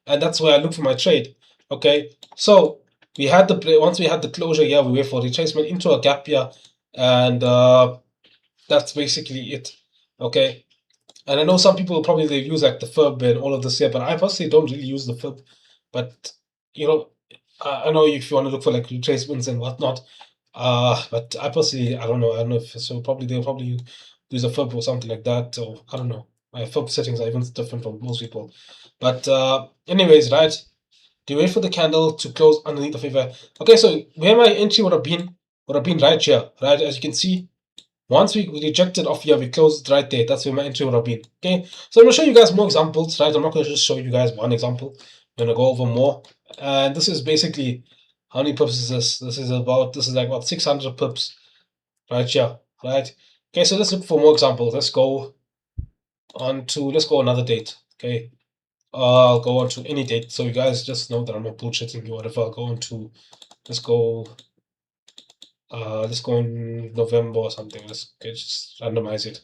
and that's where I look for my trade. Okay, so once we had the closure here, we wait for retracement into a gap here, and that's basically it. Okay, and I know some people probably they use like the fib and all of this here, but I personally don't really use the fib. but you know, I know if you want to look for like retracements and whatnot, but I personally, I don't know if so. Probably they'll probably use a FIB or something like that, or I don't know. My FIB settings are even different from most people. But anyways, right? Do you wait for the candle to close underneath the favor? Okay, so where my entry would have been right here, right? As you can see, once we rejected off here, we closed right there. That's where my entry would have been. Okay, so I'm gonna show you guys more examples, right? I'm not gonna just show you guys one example. I'm gonna go over more. And this is basically how many pips is this? This is like about 600 pips right here, right? Okay, so let's look for more examples. Let's go another date. Okay. I'll go on to any date, so you guys just know that I'm not bullshitting you. Whatever, I'll go on to let's go let's go in November or something. Let's just randomize it.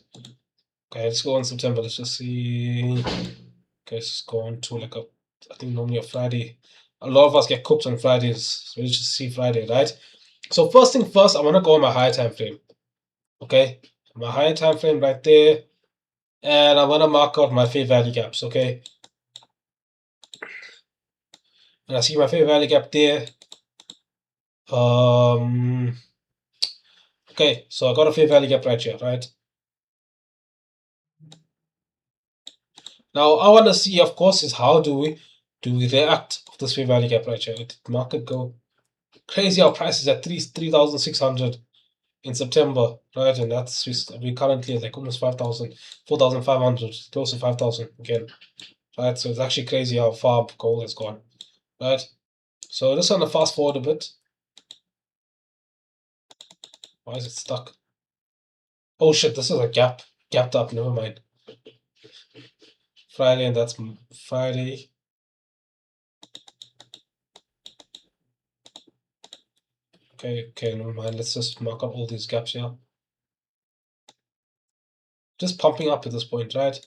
Okay, let's go on September. Let's just see. Okay, let's just go on to I think normally a Friday. A lot of us get cooked on Fridays, so let's just see Friday, right? So first thing first, I want to go on my higher time frame. Okay, my higher time frame right there, and I want to mark out my fair value gaps. Okay, and I see my fair value gap there. Okay, so I got a fair value gap right here, right? Now I want to see, of course, is how do we react of this fair value gap right here? Did market go crazy? Our price is at 3,600 in September, right? And we currently at like almost 5,000, 4,500, close to 5,000 again, right? So it's actually crazy how far gold has gone, right? So just want to fast forward a bit. Why is it stuck? Oh shit, this is a gapped up. Never mind. Friday, and that's Friday. Okay, never mind. Let's just mark up all these gaps here. Just pumping up at this point, right?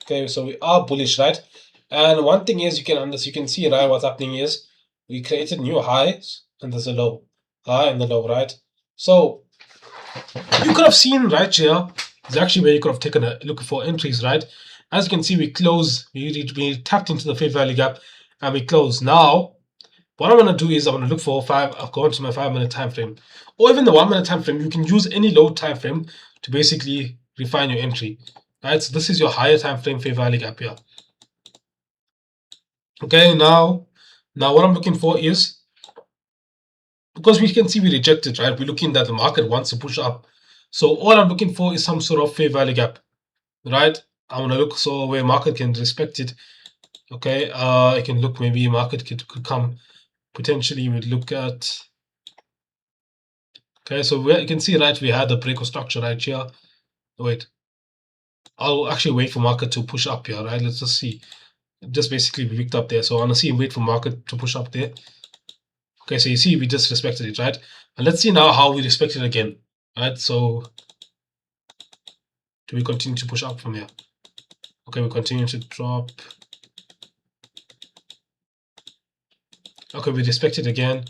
Okay, so we are bullish, right? And one thing is you can see, right, what's happening is we created new highs and there's a low. High and the low, right? So you could have seen right here is actually where you could have taken a look for entries, right? As you can see, we tapped into the fair value gap and we closed. Now, what I'm gonna do is I'm gonna look for I'll go into my 5-minute time frame, or even the 1-minute time frame. You can use any low time frame to basically refine your entry. Right, so this is your higher time frame fair value gap here. Okay, now what I'm looking for is, because we can see we rejected, right? We're looking that the market wants to push up. So all I'm looking for is some sort of fair value gap, right? I want to look so where market can respect it. Okay, I can look, maybe market could come potentially. We'd look at, okay, so you can see, right, we had the break of structure right here. Wait, I'll actually wait for market to push up here, right? Let's just see. Just basically we picked up there. So I want to see wait for market to push up there. Okay, so you see we just respected it, right? And let's see now how we respect it again, right? So do we continue to push up from here? Okay, we continue to drop. Okay, we respect it again.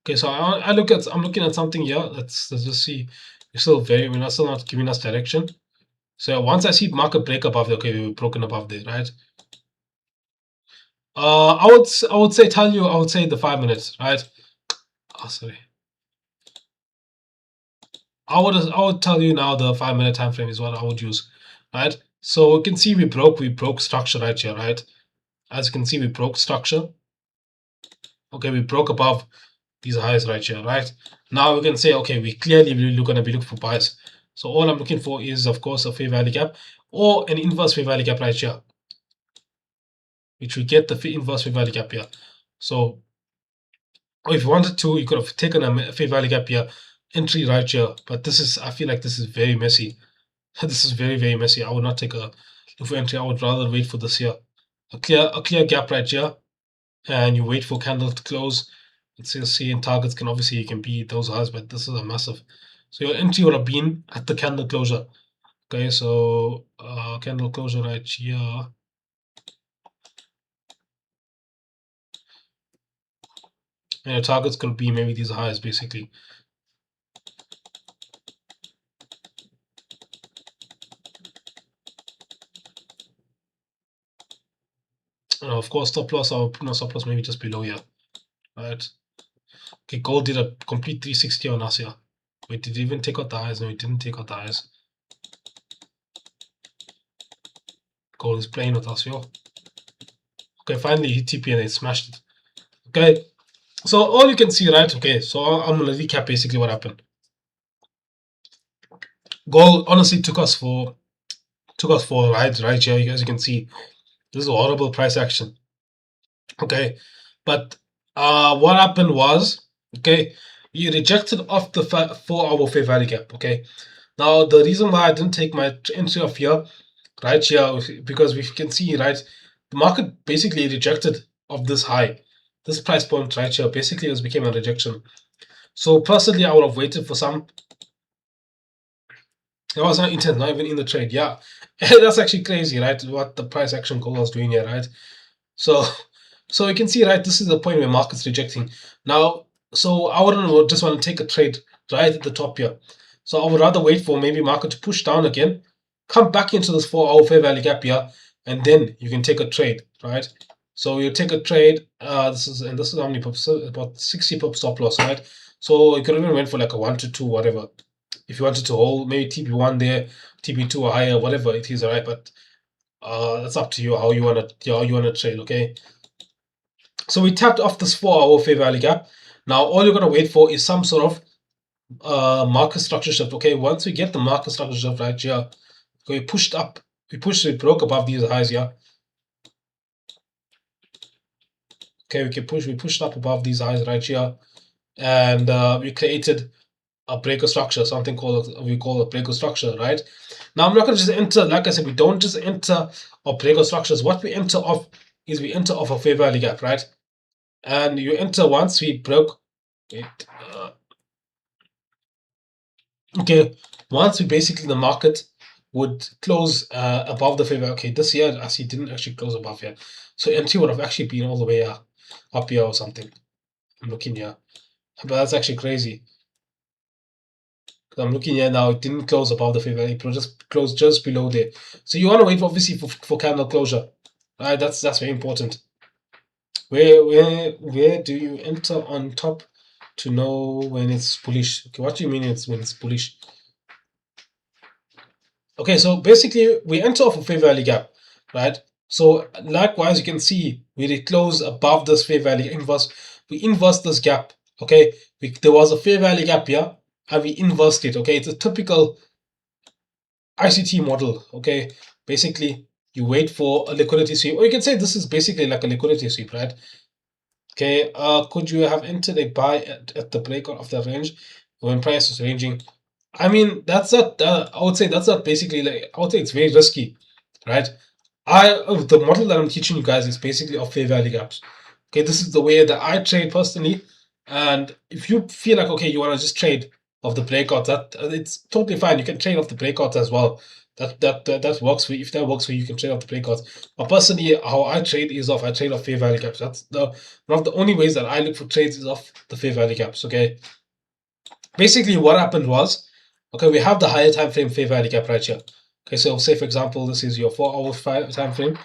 Okay, so I'm looking at something here. Let's just see. We're still not giving us direction. So once I see market break above there, okay, we were broken above there, right? I would say the 5 minutes, right? Oh, sorry. I would tell you now the 5-minute time frame is what I would use, right? So you can see we broke structure right here, right? As you can see, we broke structure. Okay, we broke above these highs right here, right? Now we can say, okay, we clearly really gonna be looking for buys. So all I'm looking for is, of course, a fair value gap or an inverse fair value gap right here, which we get the inverse fair value gap here. So if you wanted to, you could have taken a fair value gap here, entry right here. But I feel like this is very messy. This is very, very messy. I would not take a look for entry. I would rather wait for this here. A clear gap right here, and you wait for candle to close. Let's see, in targets you can beat those highs, but this is a massive. So your entry would have been at the candle closure. Okay, so candle closure right here. And your targets could be maybe these highs basically. Of course, stop loss or no stop loss maybe just below here, right? Okay, gold did a complete 360 on us here. Wait, did it even take out the highs? No, it didn't take out the highs. Gold is playing with us, yo. Okay, finally hit TP and it smashed it. Okay, so all you can see, right? Okay, so I'm gonna recap basically what happened. Gold honestly took us for a ride right here. As you can see, this is a horrible price action. Okay, but what happened was, okay, you rejected off the 4-hour fair value gap. Okay, now the reason why I didn't take my entry off here, right here, because we can see, right, the market basically rejected of this high, this price point right here. Basically, it became a rejection. So personally, I would have waited for some. That was not intent, not even in the trade. Yeah, that's actually crazy, right? What the price action goal was doing here, right? So, so you can see, right, this is the point where market's rejecting. Now, so I wouldn't just want to take a trade right at the top here. So I would rather wait for maybe market to push down again, come back into this 4-hour fair value gap here, and then you can take a trade, right? So you take a trade. This is how many pips? About 60 pip stop loss, right? So you could even went for like a 1 to 2, whatever. If you wanted to hold maybe TP1 there, TP2 or higher, whatever it is, alright. But that's up to you how you wanna trade, okay? So we tapped off this 4-hour fair value gap. Now all you're gonna wait for is some sort of market structure shift. Okay, once we get the market structure shift right here, we pushed up, we broke above these highs here. Okay, we pushed up above these highs right here, and we created a breaker structure, something we call a breaker structure, right? Now I'm not gonna just enter, like I said, we don't just enter our breaker structures. What we enter off is we enter off a fair value gap, right? And you enter once we broke it. Okay, once we basically the market would close above the fair value. Okay, this year I see didn't actually close above here, so MT would have actually been all the way up here or something. I'm looking here, but that's actually crazy. I'm looking here now, it didn't close above the fair value, it just closed just below there. So you want to wait obviously for candle closure, right? That's very important. Where do you enter on top to know when it's bullish? Okay, what do you mean when it's bullish? Okay, so basically we enter off a fair value gap, right? So likewise, you can see we did close above this fair value inverse. We inverse this gap. Okay, there was a fair value gap here, and we inversed it. Okay, it's a typical ICT model. Okay, basically you wait for a liquidity sweep, or you can say this is basically like a liquidity sweep, right? Okay, could you have entered a buy at the breakout of the range when price is ranging? I mean, that's not. I would say that's not basically like. I would say it's very risky, right? The model that I'm teaching you guys is basically of fair value gaps. Okay, this is the way that I trade personally. And if you feel like okay, you want to just trade off the breakouts, that it's totally fine. You can trade off the breakouts as well. That works for you. If that works for you, you can trade off the breakouts. But personally, how I trade is I trade off fair value gaps. That's one of the only ways that I look for trades is off the fair value gaps. Okay. Basically, what happened was, okay, we have the higher time frame fair value gap right here. Okay, so say for example, this is your 4-hour time frame.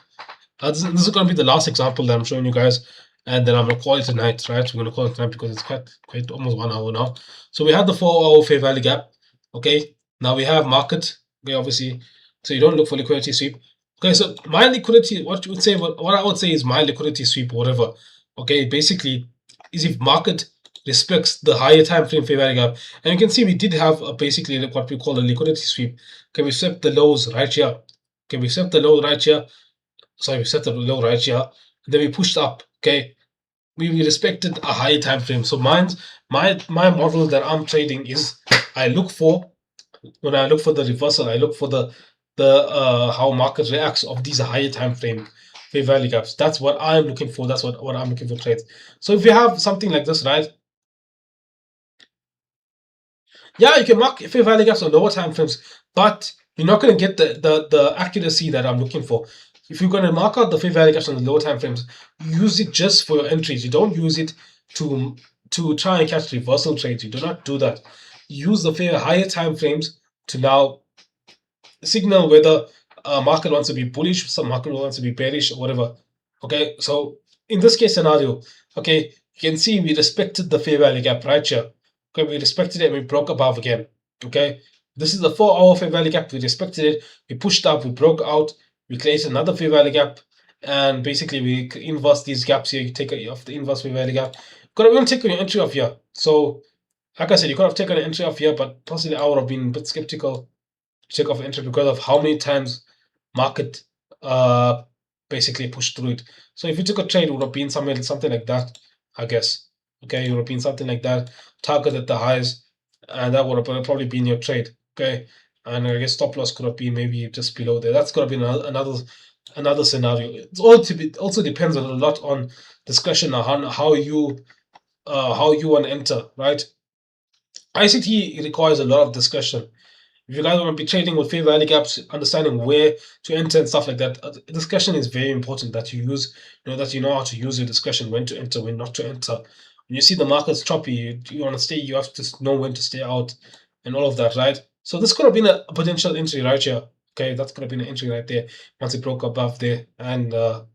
This is going to be the last example that I'm showing you guys, and then I'm going to call it tonight, right? We're going to call it tonight because it's quite almost 1 hour now. So we have the 4-hour fair value gap. Okay, now we have market. Okay, obviously, so you don't look for liquidity sweep. Okay, so my liquidity, what I would say is my liquidity sweep, whatever. Okay, basically, is if market respects the higher time frame fair value gap, and you can see we did have basically what we call a liquidity sweep. Okay, we swept the lows right here. Okay, we swept the low right here. Sorry, we set the low right here. Then we pushed up. Okay, we respected a higher time frame. So my model that I'm trading is I look for when I look for the reversal, I look for the how market reacts of these higher time frame fair value gaps. That's what I'm looking for. That's what I'm looking for trades. So if you have something like this, right? Yeah, you can mark fair value gaps on lower time frames, but you're not going to get the accuracy that I'm looking for. If you're going to mark out the fair value gaps on the lower time frames, use it just for your entries. You don't use it to try and catch reversal trades. You do not do that. Use the higher time frames to now signal whether a market wants to be bullish, some market wants to be bearish, or whatever. Okay, so in this case scenario, okay, you can see we respected the fair value gap right here. Okay, we respected it and we broke above again. Okay, this is the 4-hour fair value gap. We respected it, we pushed up, we broke out, we created another fair value gap, and basically we inverse these gaps here. You take it off the inverse fair value gap. Could have even taken your entry off here. So, like I said, you could have taken an entry off here, but possibly I would have been a bit skeptical to take off entry because of how many times market basically pushed through it. So if you took a trade, it would have been something like that, I guess. Okay, it would have been something like that, target at the highs, and that would have probably been your trade. Okay, and I guess stop loss could have been maybe just below there. That's gonna be another scenario. It's also depends a lot on discretion on how you want to enter, right? ICT requires a lot of discretion. If you guys want to be trading with fair value gaps, understanding where to enter and stuff like that, discretion is very important. That you use, that you know how to use your discretion, when to enter, when not to enter. When you see the market's choppy, you want to stay, you have to know when to stay out, and all of that, right? So this could have been a potential entry right here. Okay, that's could have been an entry right there once it broke above there, and the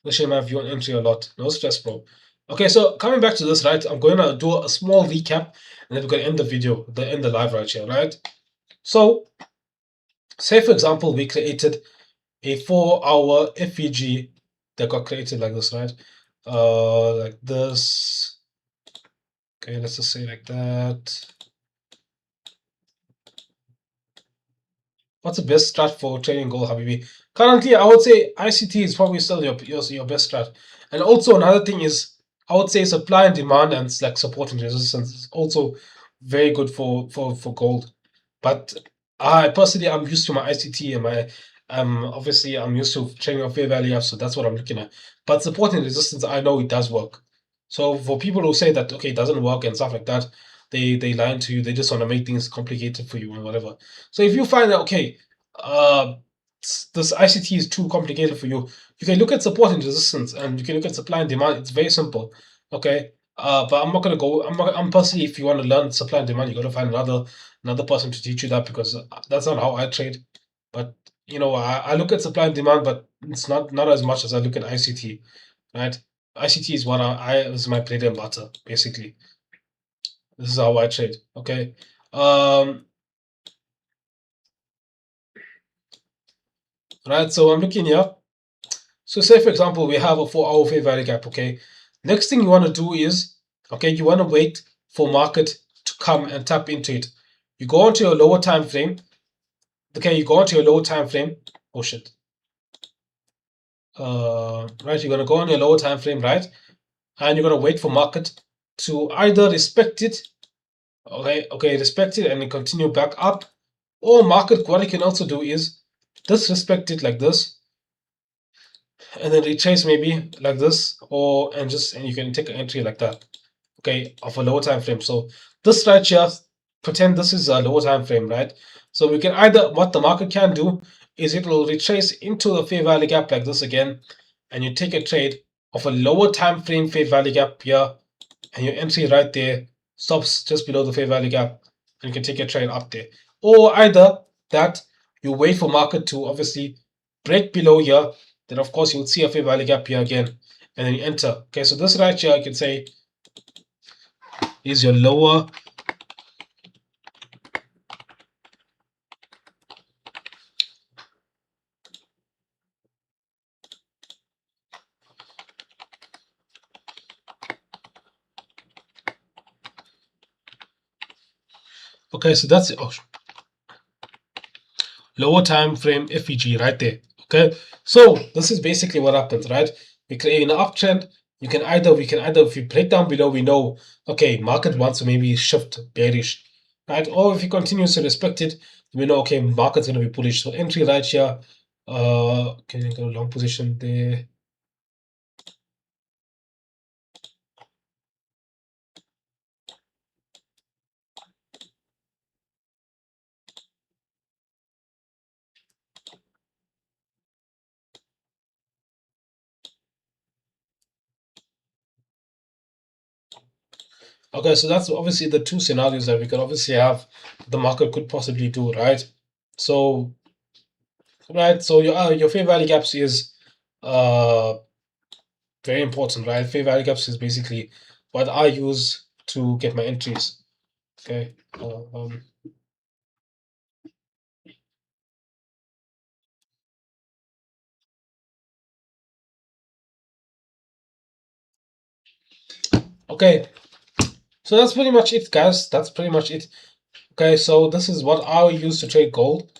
shame have you on entry a lot. No stress, bro. Okay, so coming back to this, right? I'm going to do a small recap, and then we're going to end the video, end the live right here, right? So, say for example, we created a 4-hour FVG that got created like this, right? Like this. Okay, let's just say like that. What's the best strat for trading gold, Habibi? Currently, I would say ICT is probably still your best strat. And also another thing is, I would say supply and demand and like support and resistance is also very good for gold. But I personally, I'm used to my ICT and my obviously I'm used to trading on fair value, so that's what I'm looking at. But support and resistance, I know it does work. So for people who say that okay, it doesn't work and stuff like that, they lie to you. They just want to make things complicated for you and whatever. So if you find that okay, uh, this ICT is too complicated for you, you can look at support and resistance, and you can look at supply and demand. It's very simple. Okay. But I'm not gonna go. I'm personally, if you want to learn supply and demand, you got to find another person to teach you that, because that's not how I trade. But I look at supply and demand, but it's not as much as I look at ICT. Right? ICT is what I is my bread and butter, basically. This is how I trade. Okay. Right. So I'm looking here. So say for example, we have a 4-hour fair value gap. Okay. Next thing you want to do is, okay, you want to wait for market to come and tap into it. You go onto your lower time frame. Okay, you go onto your lower time frame. Oh shit. Right, you're gonna go on your lower time frame, right? And you're gonna wait for market to either respect it. Okay, respect it and then continue back up. Or market, what you can also do is disrespect it like this, and then retrace maybe like this, and you can take an entry like that. Okay, of a lower time frame. So this right here, pretend this is a lower time frame, right? So we can either, what the market can do is it will retrace into the fair value gap like this again, and you take a trade of a lower time frame fair value gap here, and your entry right there stops just below the fair value gap, and you can take a trade up there. Or either that you wait for market to obviously break below here, then of course you'll see a fair value gap here again, and then you enter. Okay, so this right here I can say is your lower okay, so that's lower time frame FEG right there. Okay, so this is basically what happens, right? We create an uptrend. We can either if we break down below, we know okay, market wants to maybe shift bearish, right? Or if he continues to respect it, we know okay, market's gonna be bullish. So entry right here. Can you go long position there? Okay, so that's obviously the two scenarios that we could obviously have the market could possibly do, right? So your fair value gaps is Very important, right? Fair value gaps is basically what I use to get my entries. Okay. Okay. So that's pretty much it, guys. That's pretty much it. Okay. So this is what I use to trade gold.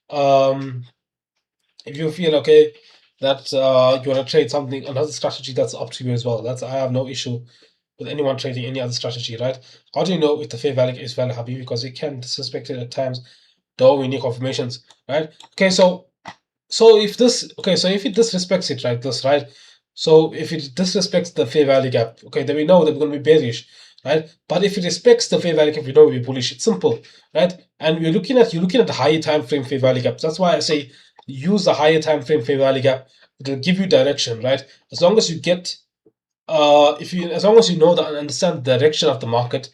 Um, if you feel okay that you want to trade something, another strategy, that's up to you as well. That's I have no issue with anyone trading any other strategy, right? How do you know if the fair value is valid, Habib? Because it can disrespect it at times, though we need confirmations, right? Okay, so if this okay, so if it disrespects it, right? This right. So if it disrespects the fair value gap, okay, then we know that we're going to be bearish, right? But if it respects the fair value gap, we know we'll be bullish. It's simple, right? And you're looking at the higher time frame fair value gaps. That's why I say use the higher time frame fair value gap. It'll give you direction, right? As long as you get if you as long as you know that and understand the direction of the market,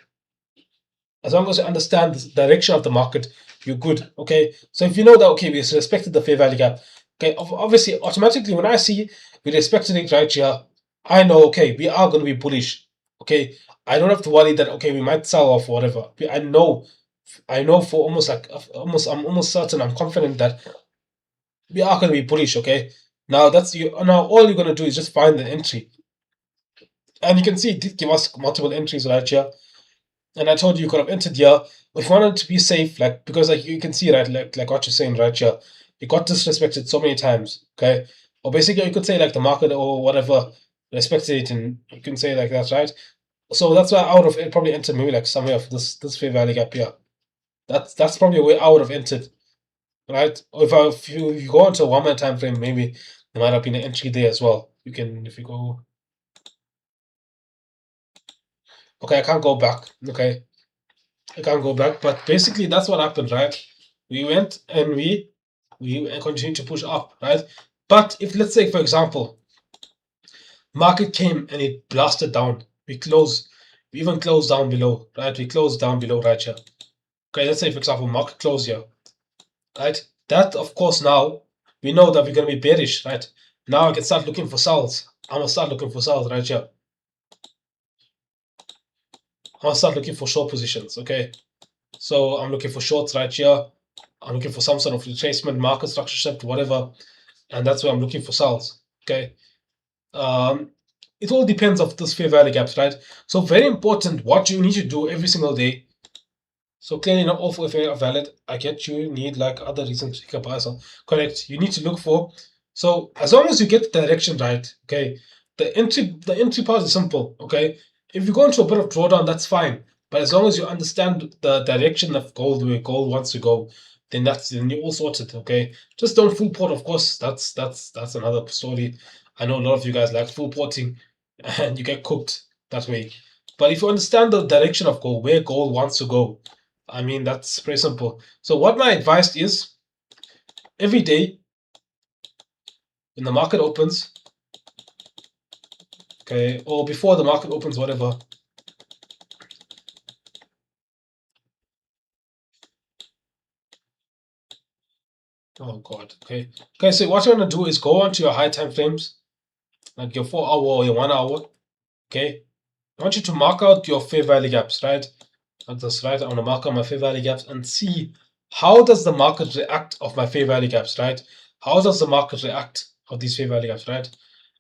as long as you understand the direction of the market, you're good. Okay. So if you know that okay, we respected the fair value gap. Okay, obviously automatically when I see we respected it right here, I know okay, we are gonna be bullish. Okay. I don't have to worry that okay, we might sell off or whatever. I know for almost like almost I'm almost certain, I'm confident that we are gonna be bullish, okay? Now that's you now all you're gonna do is just find the entry. And you can see it did give us multiple entries right here. And I told you could have entered here. If you wanted to be safe, like because like you can see right, like what you're saying right here, it got disrespected so many times. Okay. Or basically you could say like the market or whatever respected it, and you can say like that, right? So that's why I would have probably entered maybe like somewhere of this fair value gap here. That's probably where I would have entered, right? Or if you go into a 1 minute time frame, maybe there might have been an entry there as well. You can if you go okay, I can't go back. Okay. I can't go back. But basically, that's what happened, right? We went and we continued to push up, right? But if let's say, for example, market came and it blasted down, we even closed down below, right? We closed down below right here. Okay, let's say, for example, market close here, right? That, of course, now we know that we're going to be bearish, right? Now I can start looking for sells. I'm going to start looking for sells right here. I'm going to start looking for short positions, okay? So I'm looking for shorts right here. I'm looking for some sort of retracement, market structure shift, whatever, and that's where I'm looking for sells. Okay. It all depends of this fair value gaps, right? So very important what you need to do every single day. So clearly not all fair value are valid. I get you need like other reasons to pick up ISO. Correct. You need to look for. So as long as you get the direction right, okay, the entry part is simple. Okay. If you go into a bit of drawdown, that's fine. But as long as you understand the direction of gold where gold wants to go, then you're all sorted. Okay. Just don't full port, of course. That's another story. I know a lot of you guys like full porting and you get cooked that way. But if you understand the direction of gold, where gold wants to go, I mean, that's pretty simple. So what my advice is, every day when the market opens, okay, or before the market opens, whatever. Oh God. Okay. Okay. So what you're gonna do is go onto your high time frames, like your 4 hour or your 1 hour. Okay. I want you to mark out your fair value gaps, right? That's right. I want to mark out my fair value gaps and see how does the market react of my fair value gaps, right? How does the market react of these fair value gaps, right?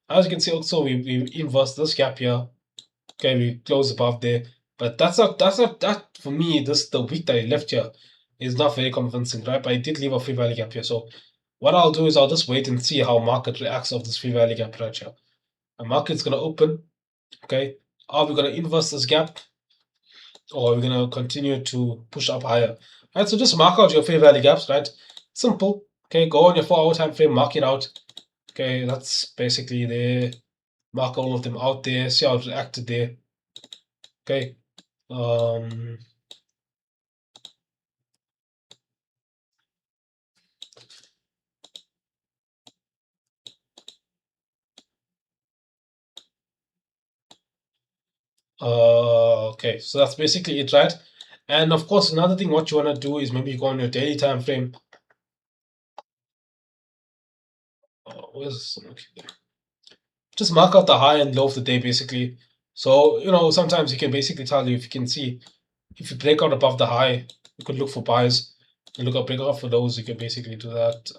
As you can see, also we inverse this gap here. Okay, we close above there. But that for me, this the week that I left here is not very convincing, right? But I did leave a free value gap here. So what I'll do is I'll just wait and see how market reacts of this free value gap right here. The market's gonna open. Okay. Are we gonna inverse this gap or are we gonna continue to push up higher? Right, so just mark out your fair value gaps, right? Simple. Okay, go on your 4 hour time frame, mark it out. Okay, that's basically there. Mark all of them out there, see how it reacted there. Okay. Um, okay, so that's basically it, right? And of course, another thing what you want to do is maybe go on your daily time frame. where's okay. Just mark out the high and low of the day basically. So sometimes you can basically tell you if you can see if you break out above the high, you could look for buys. And look up break out for those. You can basically do that.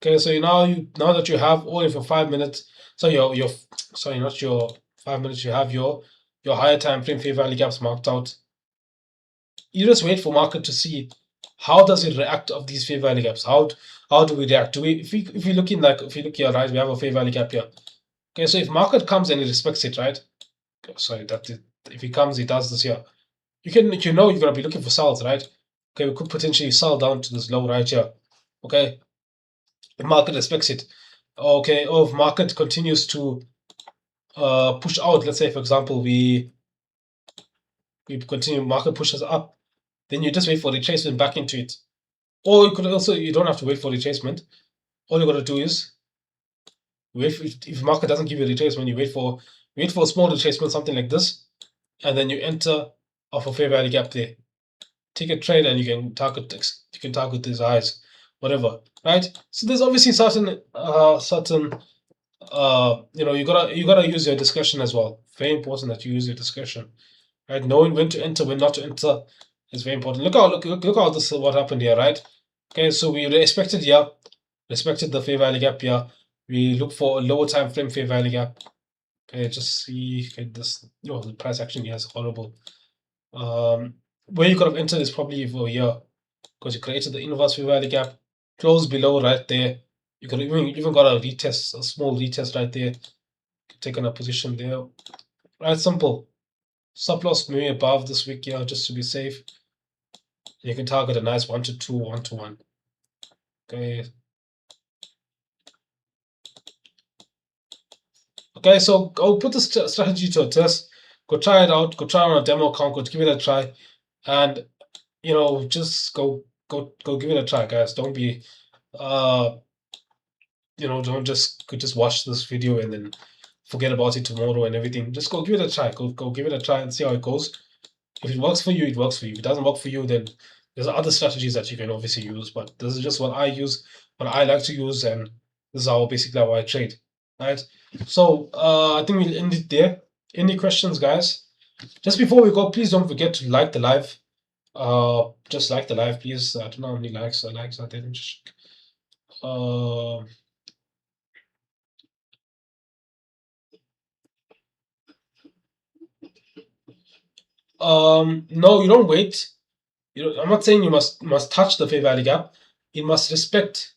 Okay, so now that you have all of your 5 minutes, so your sorry, not your 5 minutes, you have your higher time frame fair value gaps marked out. You just wait for market to see how does it react of these fair value gaps. How do we react? Do we if you look here, right, we have a fair value gap here. Okay, so if market comes and it respects it, right? Sorry, if it comes, it does this here. You're gonna be looking for sells, right? Okay, we could potentially sell down to this low right here. Okay, the market respects it. Okay, or if market continues to push out, let's say for example we continue, market pushes up, then you just wait for retracement back into it. Or you don't have to wait for retracement. All you gotta do is wait if market doesn't give you a retracement, you wait for a small retracement, something like this, and then you enter off a fair value gap there. Take a trade and you can target these highs, whatever, right? So there's obviously certain you gotta use your discretion as well. Very important that you use your discretion, right? Knowing when to enter, when not to enter is very important. Look how this what happened here, right? Okay, so we respected the fair value gap here. We look for a lower time frame fair value gap. Okay, just see this. The price action here is horrible. Where you could have entered is probably over here because you created the inverse fair value gap, close below right there. You could even got a retest, a small retest right there. Taking a position there. Right, simple. Stop loss maybe above this wick here just to be safe. You can target a nice 1 to 2, 1 to 1. Okay. Okay, so I'll put this strategy to a test. Go try it out. Go try on a demo account. Go give it a try, and just go give it a try, guys. Don't be don't just watch this video and then forget about it tomorrow and everything. Just go give it a try. Go give it a try and see how it goes. If it works for you, it works for you. If it doesn't work for you, then there's other strategies that you can obviously use. But this is just what I use, what I like to use, and this is basically how I trade. Right. So I think we'll end it there. Any questions, guys? Just before we go, please don't forget to like the live. Just like the live, please. I don't know how many likes I didn't check. No, you don't wait. I'm not saying you must touch the fair value gap. It must respect.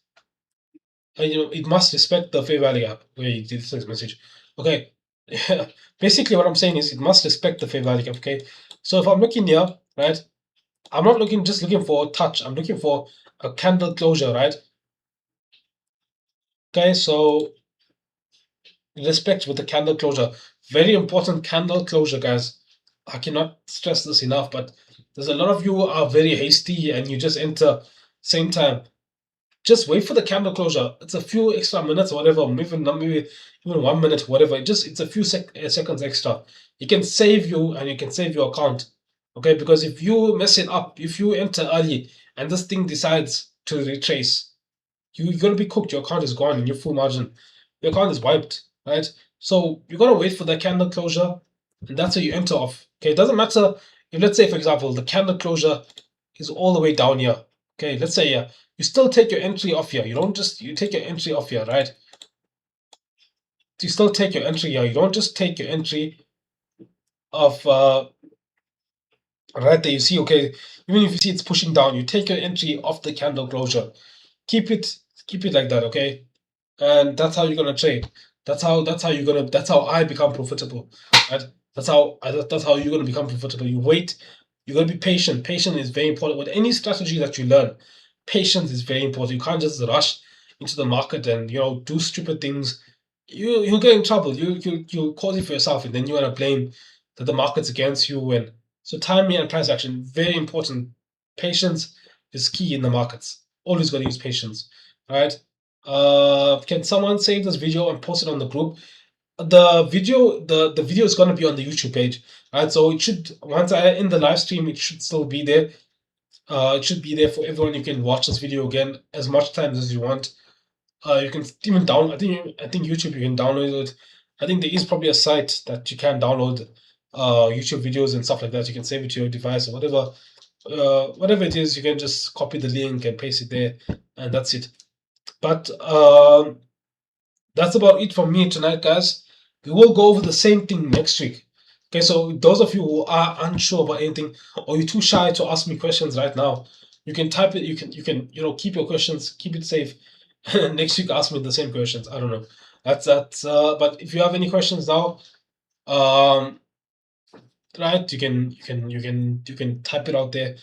It must respect the fair value gap. Wait, this is message. Okay. Basically, what I'm saying is it must respect the fair value gap. Okay. So if I'm looking here, right, I'm not just looking for a touch. I'm looking for a candle closure, right? Okay. So respect with the candle closure. Very important candle closure, guys. I cannot stress this enough, but there's a lot of you who are very hasty and you just enter same time. Just wait for the candle closure. It's a few extra minutes or whatever, maybe even 1 minute, whatever. It's a few seconds extra. It can save you and you can save your account. Okay, because if you mess it up, if you enter early and this thing decides to retrace, you're gonna be cooked. Your account is gone and your full margin. Your account is wiped, right? So you gotta wait for the candle closure, and that's how you enter off. Okay, it doesn't matter if, let's say for example, the candle closure is all the way down here. Okay, let's say you still take your entry off here. You take your entry off here, right? You still take your entry here. You don't just take your entry off right there. You see, okay, even if you see it's pushing down, you take your entry off the candle closure. Keep it like that, okay? And that's how you're gonna trade. That's how I become profitable. Right? That's how you're gonna become profitable. You wait. You're gonna be patient. Patience is very important with any strategy that you learn. Patience is very important. You can't just rush into the market and do stupid things. You'll get in trouble. You'll cause it for yourself, and then you're gonna blame that the market's against you. And so timing and price action very important. Patience is key in the markets. Always gotta use patience. All right. Can someone save this video and post it on the group? The video is gonna be on the YouTube page, right? So it should, once I end the live stream, it should still be there. It should be there for everyone. You can watch this video again as much times as you want. You can even download. I think YouTube you can download it. I think there is probably a site that you can download YouTube videos and stuff like that. You can save it to your device or whatever. Whatever it is, you can just copy the link and paste it there, and that's it. But that's about it from me tonight, guys. We will go over the same thing next week. Okay, so those of you who are unsure about anything or you're too shy to ask me questions right now, you can type it. You can keep your questions, keep it safe. Next week, ask me the same questions. I don't know. That's. But if you have any questions now, um, right, you can type it out there.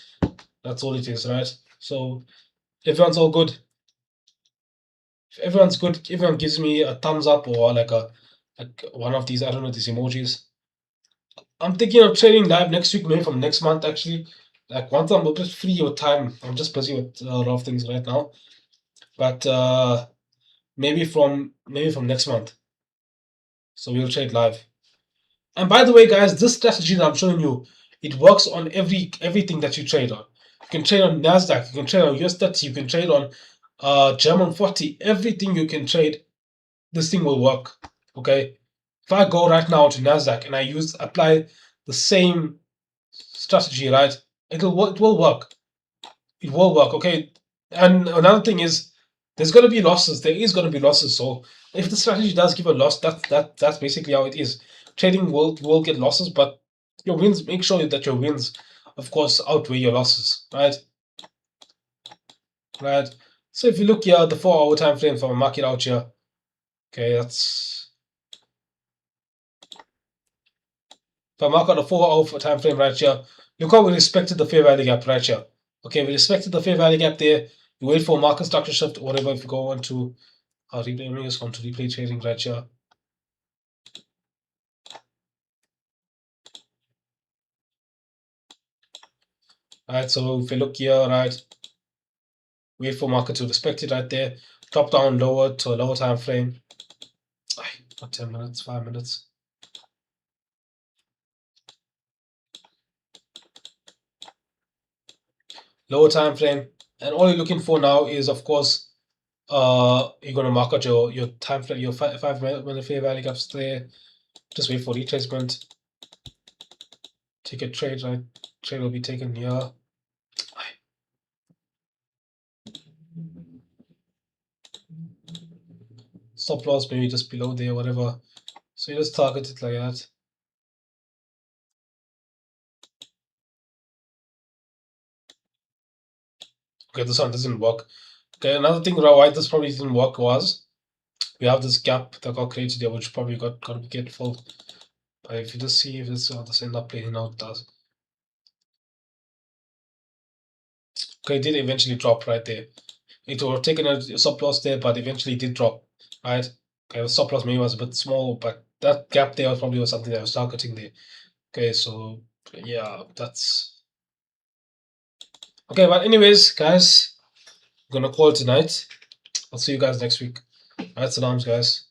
That's all it is, right? So everyone's all good. If everyone's good, everyone gives me a thumbs up or like one of these, I don't know, these emojis. I'm thinking of trading live next week, maybe from next month actually. Like once I'm a bit free with time, I'm just busy with a lot of things right now. But maybe from next month. So we'll trade live. And by the way, guys, this strategy that I'm showing you, it works on everything that you trade on. You can trade on Nasdaq, you can trade on US30, you can trade on German 40, everything you can trade, this thing will work. Okay. If I go right now to Nasdaq and I apply the same strategy, right? It will work. It will work. Okay. And another thing is there's gonna be losses. There is gonna be losses. So if the strategy does give a loss, that's basically how it is. Trading will get losses, but your wins, make sure that your wins, of course, outweigh your losses, right? Right. So if you look here, the 4-hour time frame for a market out here, okay, that's if I mark out the 4-hour time frame right here, look how we respected the fair value gap right here. Okay, we respected the fair value gap there. We wait for market structure shift or whatever. If you go on to replay, I'm just going to replay trading right here. Right, so if you look here, right, wait for market to respect it right there. Drop down lower to a lower time frame. Not 10 minutes, 5 minutes. Lower time frame. And all you're looking for now is, of course, you're going to mark out your time frame, your 5 minute fair value gaps there. Just wait for retracement. Take a trade, right? Trade will be taken here. Stop loss maybe just below there, whatever. So you just target it like that. Okay, this one doesn't work. Okay, another thing why this probably didn't work was we have this gap that got created here, which probably got to get filled. But if you just see if this end up playing out, it does. Okay, it did eventually drop right there. It would have taken a stop loss there, but eventually did drop, right? Okay, the stop loss maybe was a bit small, but that gap there was probably something that I was targeting there. Okay, so yeah, that's okay. But anyways, guys, I'm gonna call it tonight. I'll see you guys next week. Alright, salams, guys.